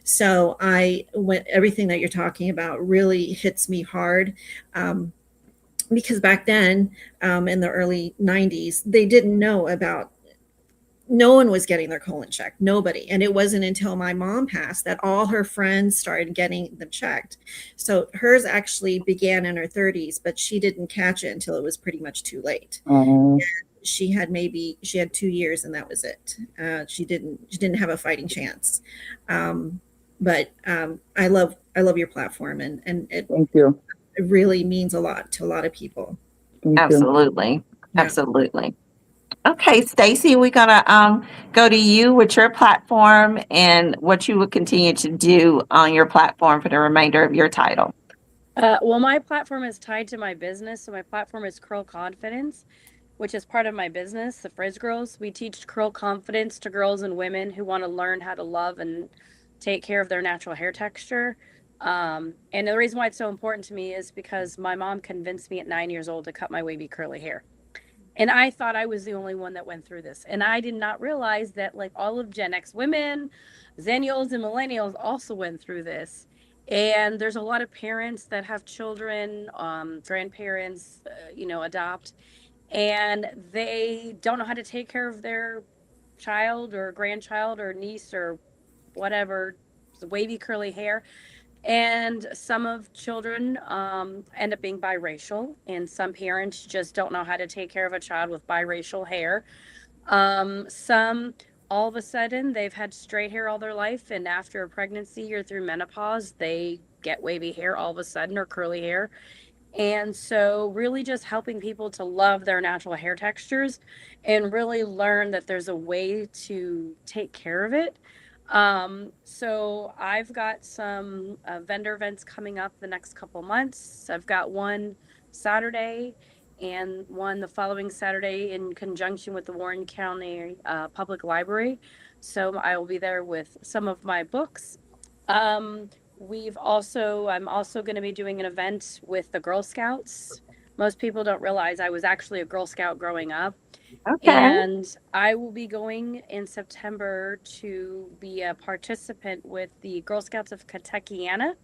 So everything that you're talking about really hits me hard. Because back then, in the early 90s, they didn't know about, no one was getting their colon checked, nobody. And it wasn't until my mom passed that all her friends started getting them checked. So hers actually began in her 30s, but she didn't catch it until it was pretty much too late. She had 2 years and that was it. She didn't have a fighting chance. But I love your platform, and Thank you. It really means a lot to a lot of people. Absolutely. Absolutely. Okay, Stacy, we're gonna go to you with your platform and what you will continue to do on your platform for the remainder of your title. Well, my platform is tied to my business. So my platform is Curl Confidence, which is part of my business, the Frizz Girls. We teach curl confidence to girls and women who want to learn how to love and take care of their natural hair texture. And the reason why it's so important to me is because my mom convinced me at 9 years old to cut my wavy curly hair. And I thought I was the only one that went through this. And I did not realize that like all of Gen X women, Zennials and Millennials also went through this. And there's a lot of parents that have children, grandparents, adopt, and they don't know how to take care of their child or grandchild or niece or whatever, the wavy curly hair. And some of children end up being biracial, and some parents just don't know how to take care of a child with biracial hair. Some all of a sudden they've had straight hair all their life, and after a pregnancy or through menopause, they get wavy hair all of a sudden or curly hair. And so, really, just helping people to love their natural hair textures and really learn that there's a way to take care of it. So, I've got some vendor events coming up the next couple months. I've got one Saturday and one the following Saturday in conjunction with the Warren County Public Library. So, I will be there with some of my books. Um, I'm also going to be doing an event with the Girl Scouts. Most people don't realize I was actually a Girl Scout growing up. Okay. And I will be going in September to be a participant with the Girl Scouts of Kentuckiana,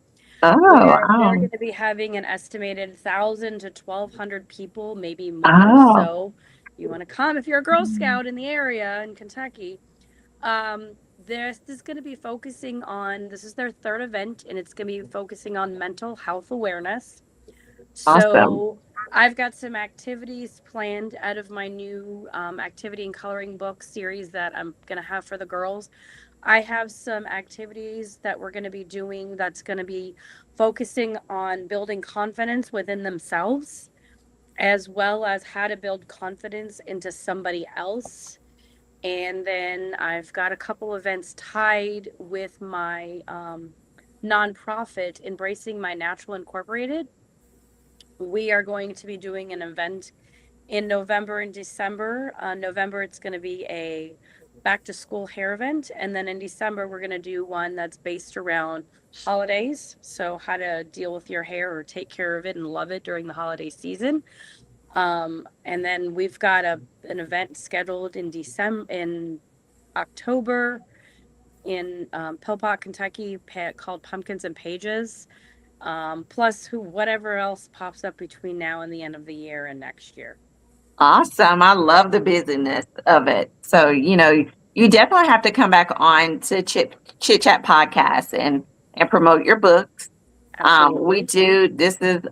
Oh, where they're oh, going to be having an estimated 1,000 to 1,200 people, maybe more. oh. So you want to come if you're a Girl Scout in the area in Kentucky. This is going to be focusing on, this is their third event, and it's going to be focusing on mental health awareness. Awesome. So I've got some activities planned out of my new activity and coloring book series that I'm going to have for the girls. I have some activities that we're going to be doing that's going to be focusing on building confidence within themselves, as well as how to build confidence into somebody else. And then I've got a couple events tied with my nonprofit, Embracing My Natural Incorporated. We are going to be doing an event in November and December. November, it's going to be a back to school hair event. And then in December, we're going to do one that's based around holidays. So, how to deal with your hair or take care of it and love it during the holiday season. And then we've got an event scheduled in October in Philpott, Kentucky, called Pumpkins and Pages. Plus whatever else pops up between now and the end of the year and next year. Awesome. I love the busyness of it. So, you definitely have to come back on to Chit Chat Podcast and promote your books. We do. This is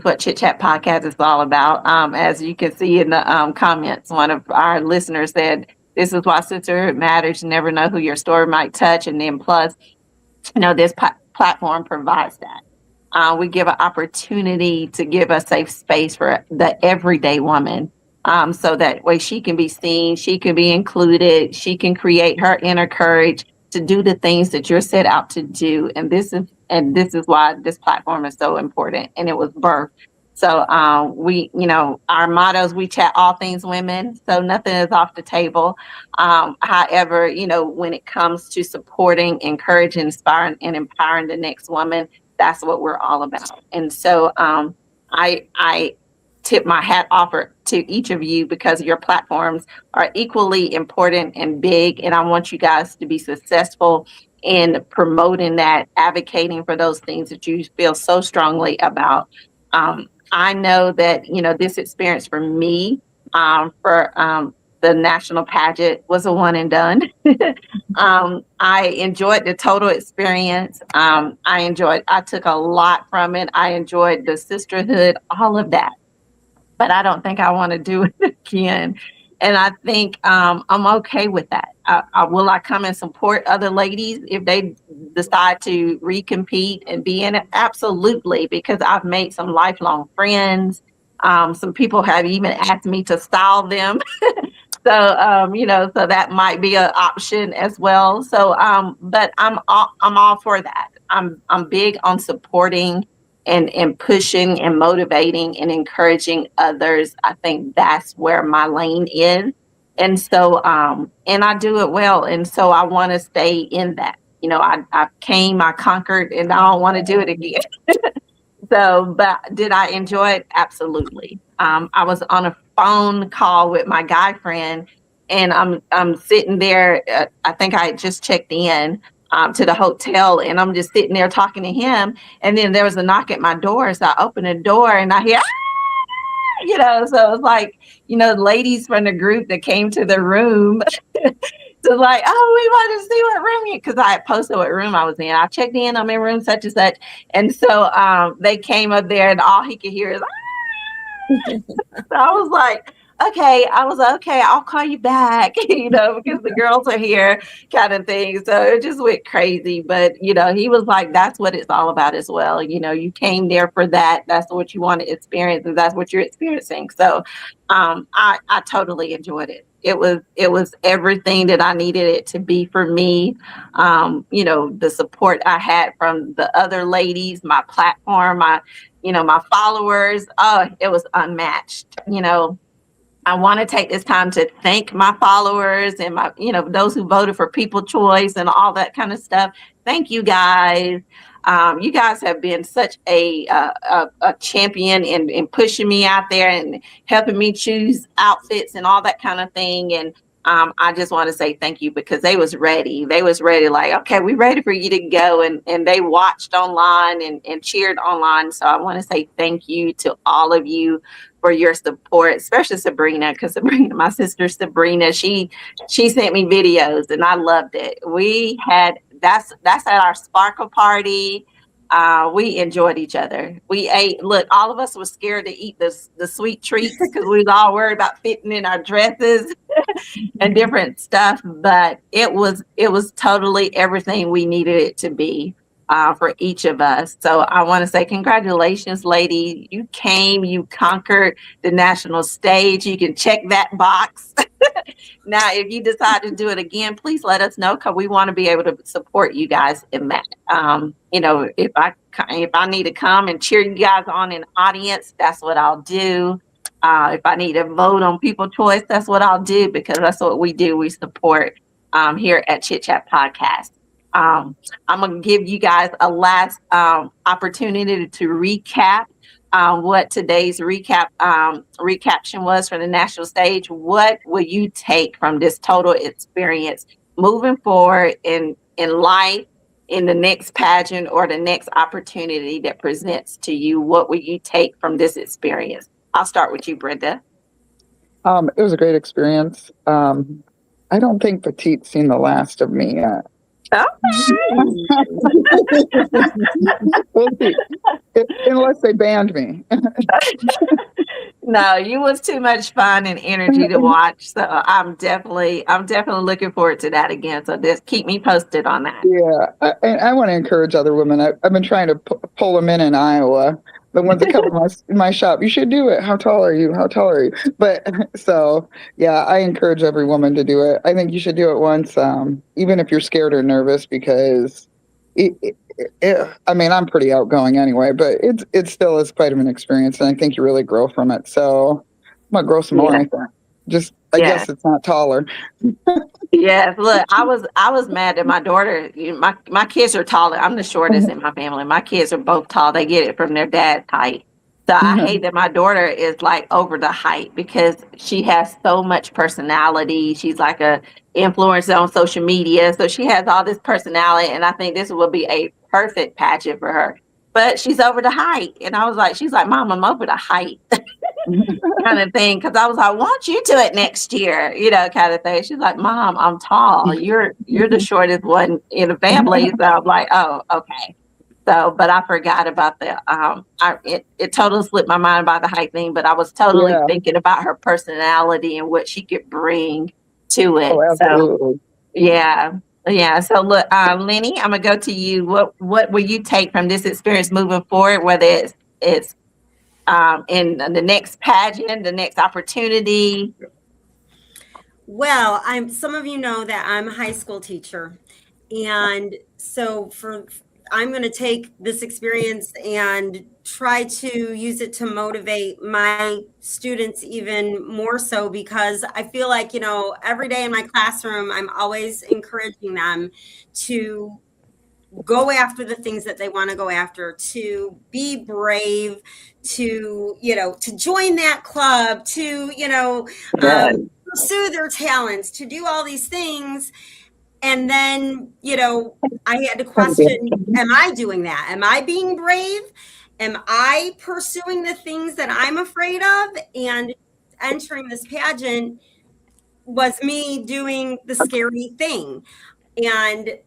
what Chit Chat Podcast is all about. As you can see in the comments, one of our listeners said, "This is why sisterhood matters. You never know who your story might touch." And then plus, this platform provides that. We give an opportunity to give a safe space for the everyday woman. So that way she can be seen, she can be included, she can create her inner courage to do the things that you're set out to do. And this is why this platform is so important. And it was birthed. So our motto is we chat all things women. So nothing is off the table. However, when it comes to supporting, encouraging, inspiring, and empowering the next woman, that's what we're all about. And so I tip my hat off to each of you because your platforms are equally important and big. And I want you guys to be successful in promoting that, advocating for those things that you feel so strongly about. I know that, this experience for me, for the national pageant was a one and done. I enjoyed the total experience. I took a lot from it. I enjoyed the sisterhood, all of that. But I don't think I want to do it again. And I think I'm okay with that. Will I come and support other ladies if they decide to recompete and be in it? Absolutely, because I've made some lifelong friends. Some people have even asked me to style them. So that might be an option as well. So, but I'm all for that. I'm big on supporting and pushing and motivating and encouraging others. I think that's where my lane is. And so, and I do it well. And so I want to stay in that. I came, I conquered, and I don't want to do it again. So, but did I enjoy it? Absolutely. I was on a phone call with my guy friend, and I'm sitting there. I think I had just checked in to the hotel, and I'm just sitting there talking to him. And then there was a knock at my door, so I opened the door, and I hear, so it was like, the ladies from the group that came to the room. So like, oh, we want to see what room because I had posted what room I was in. I checked in, I'm in room such and such. And so they came up there and all he could hear is, so I was like, okay. I was like, okay, I'll call you back, because the girls are here kind of thing. So it just went crazy. But, he was like, that's what it's all about as well. You came there for that. That's what you want to experience, and that's what you're experiencing. So I totally enjoyed it. It was everything that I needed it to be for me. The support I had from the other ladies, my platform, my followers. Oh, it was unmatched. I want to take this time to thank my followers and those who voted for People Choice and all that kind of stuff. Thank you guys. You guys have been such a champion in pushing me out there and helping me choose outfits and all that kind of thing. And I just want to say thank you, because they was ready. They was ready, like, okay, we're ready for you to go. And they watched online and cheered online. So I want to say thank you to all of you for your support, especially Sabrina, because my sister Sabrina, she sent me videos and I loved it. That's at our sparkle party. We enjoyed each other. We ate. Look, all of us were scared to eat the sweet treats because we was all worried about fitting in our dresses and different stuff. But it was totally everything we needed it to be for each of us. So I want to say congratulations, lady. You came. You conquered the national stage. You can check that box. Now, if you decide to do it again, please let us know, because we want to be able to support you guys in that. If I need to come and cheer you guys on in the audience, that's what I'll do. If I need to vote on People Choice, that's what I'll do, because that's what we do. We support here at Chit Chat Podcast. I'm going to give you guys a last opportunity to recap what today's recaption was for the national stage. What will you take from this total experience moving forward in life, in the next pageant or the next opportunity that presents to you? What will you take from this experience? I'll start with you, Brenda. It was a great experience. I don't think Petite's seen the last of me yet. We'll see. Unless they banned me. No, you was too much fun and energy to watch. So I'm definitely looking forward to that again. So just keep me posted on that. Yeah, I want to encourage other women. I've been trying to pull them in Iowa. The ones that come to my shop. You should do it. How tall are you? How tall are you? But so, yeah, I encourage every woman to do it. I think you should do it once, even if you're scared or nervous, because I'm pretty outgoing anyway, but it still is quite of an experience, and I think you really grow from it. So I'm gonna grow some more. I think. I guess it's not taller. Yes, look, I was mad that my daughter, my kids are taller. I'm the shortest in my family. My kids are both tall. They get it from their dad's height. So I hate that my daughter is like over the height, because she has so much personality. She's like a influencer on social media. So she has all this personality, and I think this will be a perfect pageant for her. But she's over the height. And she's like, Mom, I'm over the height. Kind of thing, because I was like, won't you do it next year, kind of thing. She's like, Mom, I'm tall, you're the shortest one in the family. So I'm like, oh, okay. So but I forgot about the it totally slipped my mind about the height thing, but I was totally thinking about her personality and what she could bring to it. Oh, absolutely. So yeah. So look, Lenny, I'm gonna go to you. What will you take from this experience moving forward, whether it's in the next pageant, the next opportunity? Well, some of you know that I'm a high school teacher, and so I'm going to take this experience and try to use it to motivate my students even more so, because I feel like, every day in my classroom, I'm always encouraging them to go after the things that they want to go after, to be brave, to join that club, to pursue their talents, to do all these things. And then I had to question, am I doing that? Am I being brave? Am I pursuing the things that I'm afraid of? And entering this pageant was me doing the scary thing. And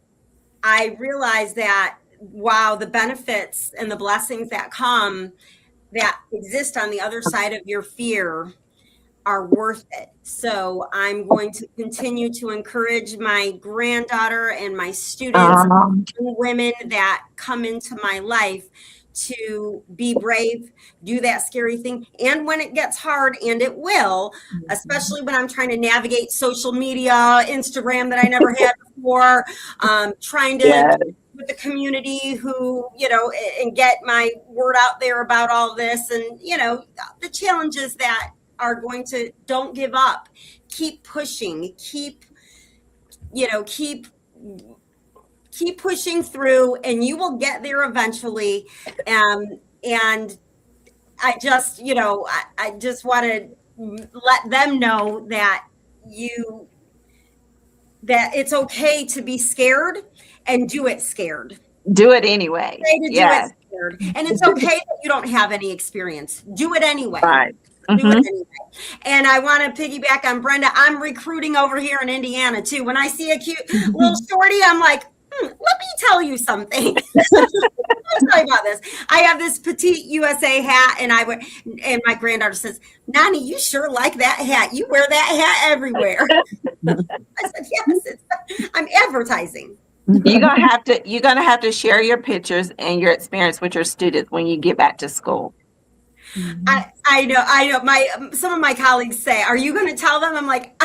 I realized that, wow, the benefits and the blessings that exist on the other side of your fear are worth it. So I'm going to continue to encourage my granddaughter and my students, Um, and women that come into my life, to be brave, do that scary thing. And when it gets hard, and it will, especially when I'm trying to navigate social media, Instagram that I never had before, trying to yeah. with the community who, and get my word out there about all this, and, the challenges that are going to, don't give up, keep pushing, keep pushing through, and you will get there eventually. And I just, I just want to let them know that it's okay to be scared and do it scared. Do it anyway. Okay to do Yeah. it scared. And it's okay that you don't have any experience. Do it anyway. Right. Do it anyway. And I want to piggyback on Brenda. I'm recruiting over here in Indiana too. When I see a cute little shorty, I'm like, let me tell you something. I'll tell you about this. I have this Petite USA hat, and my granddaughter says, "Nani, you sure like that hat. You wear that hat everywhere." I said, "Yes, I'm advertising." You're gonna have to share your pictures and your experience with your students when you get back to school. I know. Some of my colleagues say, "Are you going to tell them?" I'm like,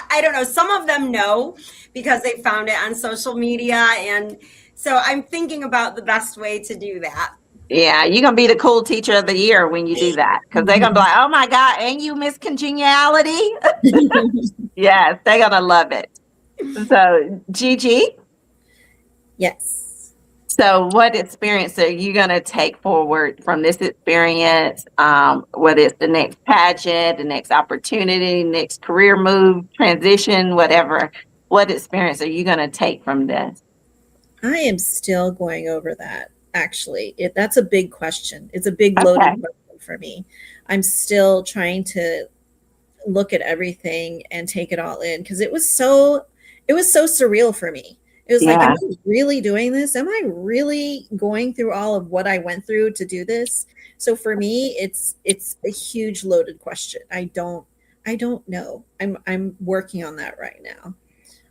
I don't know. Some of them know because they found it on social media, and so I'm thinking about the best way to do that. Yeah, you're gonna be the cool teacher of the year when you do that, because they're gonna be like, "Oh my God, and you Miss Congeniality." Yes, they're gonna love it. So, Gigi. Yes. So what experience are you going to take forward from this experience, whether it's the next pageant, the next opportunity, next career move, transition, whatever? What experience are you going to take from this? I am still going over that, actually. That's a big question. It's a big loaded question for me. I'm still trying to look at everything and take it all in, because it was so surreal for me. It was like, am I really doing this? Am I really going through all of what I went through to do this? So for me, it's a huge loaded question. I don't know. I'm working on that right now.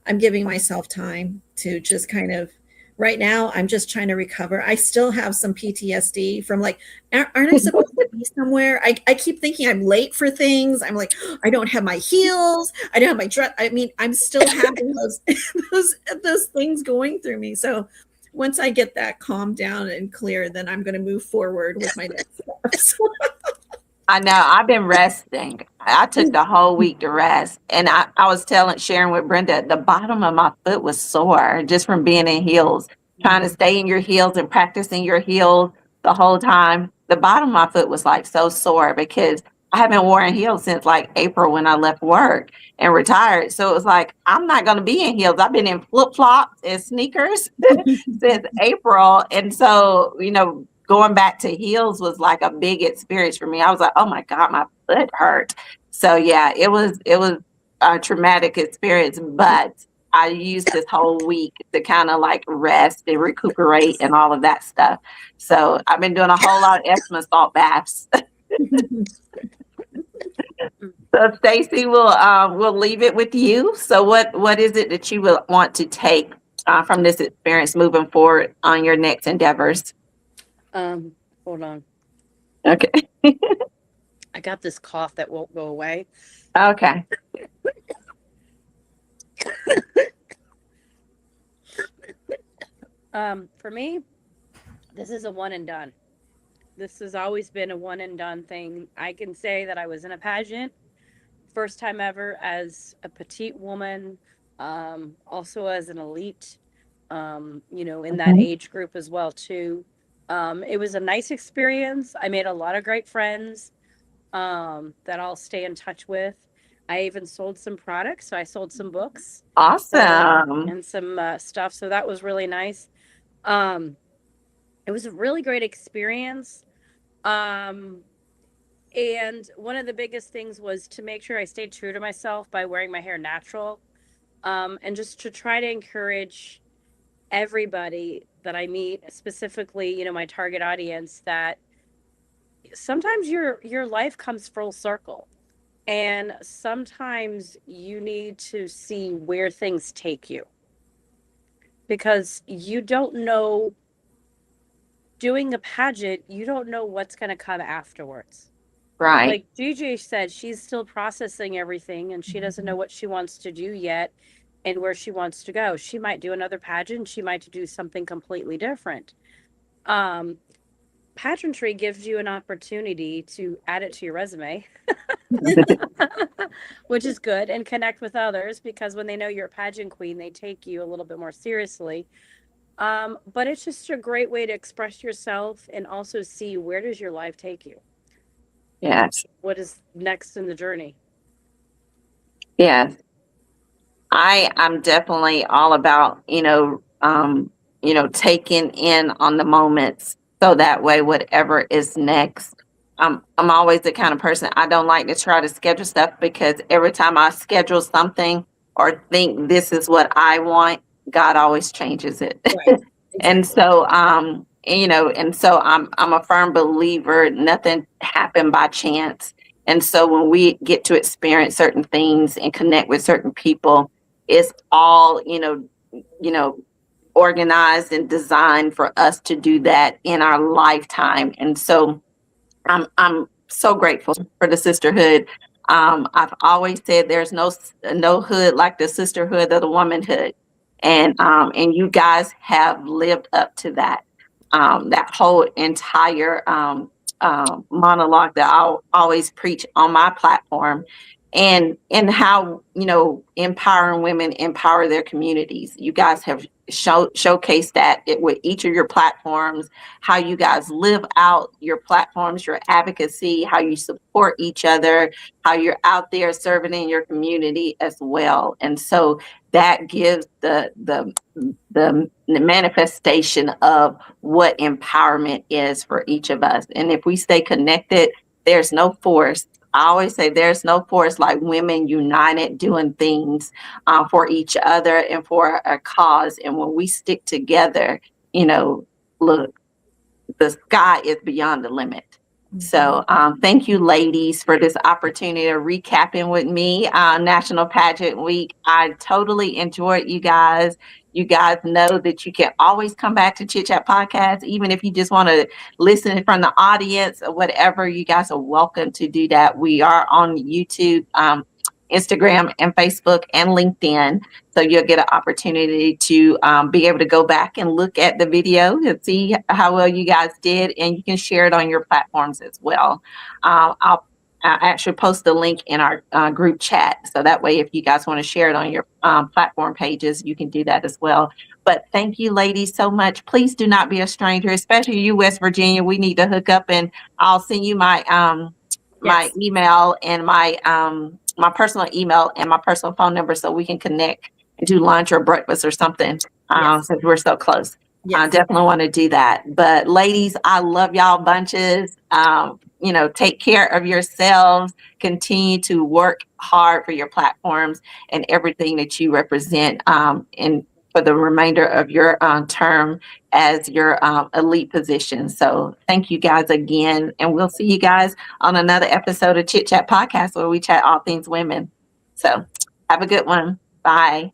I'm giving myself time to just kind of, right now, I'm just trying to recover. I still have some PTSD from like, aren't I supposed to be somewhere? I keep thinking I'm late for things. I'm like, I don't have my heels. I don't have my dress. I mean, I'm still having those things going through me. So once I get that calmed down and clear, then I'm going to move forward with my next steps. I know. I've been resting. I took the whole week to rest. And I was sharing with Brenda, the bottom of my foot was sore just from being in heels, trying to stay in your heels and practicing your heels the whole time. The bottom of my foot was like so sore because I haven't worn heels since like April when I left work and retired. So it was like, I'm not going to be in heels. I've been in flip-flops and sneakers since April. And so, going back to heels was like a big experience for me. I was like, oh my God, my foot hurt. So yeah, it was a traumatic experience, but I used this whole week to kind of like rest and recuperate and all of that stuff. So I've been doing a whole lot of Epsom salt baths. So Stacy, we'll leave it with you. So what is it that you will want to take from this experience moving forward on your next endeavors? Hold on. Okay. I got this cough that won't go away. Okay. For me, this is a one and done. This has always been a one and done thing. I can say that I was in a pageant, first time ever as a petite woman, also as an elite, in that age group as well too. It was a nice experience. I made a lot of great friends that I'll stay in touch with. I even sold some products. So I sold some books. Awesome. And some stuff. So that was really nice. It was a really great experience. And one of the biggest things was to make sure I stayed true to myself by wearing my hair natural. And just to try to encourage everybody that I meet, specifically, my target audience, that sometimes your life comes full circle. And sometimes you need to see where things take you, because you don't know, doing a pageant, you don't know what's going to come afterwards. Right. Like Gigi said, she's still processing everything and she doesn't know what she wants to do yet and where she wants to go. She might do another pageant. She might do something completely different. Pageantry gives you an opportunity to add it to your resume, which is good, and connect with others, because when they know you're a pageant queen, they take you a little bit more seriously. But it's just a great way to express yourself and also see, where does your life take you? Yes. What is next in the journey? Yes. I'm definitely all about, taking in on the moments, so that way whatever is next. I'm always the kind of person, I don't like to try to schedule stuff, because every time I schedule something or think this is what I want, God always changes it. Right. And Exactly. so, I'm a firm believer, nothing happened by chance. And so when we get to experience certain things and connect with certain people, it's all, organized and designed for us to do that in our lifetime. And so I'm so grateful for the sisterhood. I've always said there's no hood like the sisterhood of the womanhood, and you guys have lived up to that. That whole entire monologue that I'll always preach on my platform, and how empowering women empower their communities. You guys have showcased that with each of your platforms, how you guys live out your platforms, your advocacy, how you support each other, how you're out there serving in your community as well. And so that gives the manifestation of what empowerment is for each of us. And if we stay connected, there's no force. I always say there's no force like women united doing things for each other and for a cause. And when we stick together, look, the sky is beyond the limit. So thank you, ladies, for this opportunity to recapping with me National Pageant Week. I totally enjoyed you guys. You guys know that you can always come back to Chit Chat Podcast, even if you just want to listen from the audience or whatever. You guys are welcome to do that. We are on YouTube, Instagram, and Facebook, and LinkedIn. So you'll get an opportunity to be able to go back and look at the video and see how well you guys did, and you can share it on your platforms as well. I'll actually post the link in our group chat, so that way if you guys want to share it on your platform pages, you can do that as well. But thank you, ladies, so much. Please do not be a stranger, especially you, West Virginia. We need to hook up, and I'll send you my my email and my personal email and my personal phone number, so we can connect and do lunch or breakfast or something, since we're so close. I definitely want to do that. But ladies, I love y'all bunches. Take care of yourselves. Continue to work hard for your platforms and everything that you represent for the remainder of your term as your elite position. So thank you guys again. And we'll see you guys on another episode of Chit Chat Podcast, where we chat all things women. So have a good one. Bye.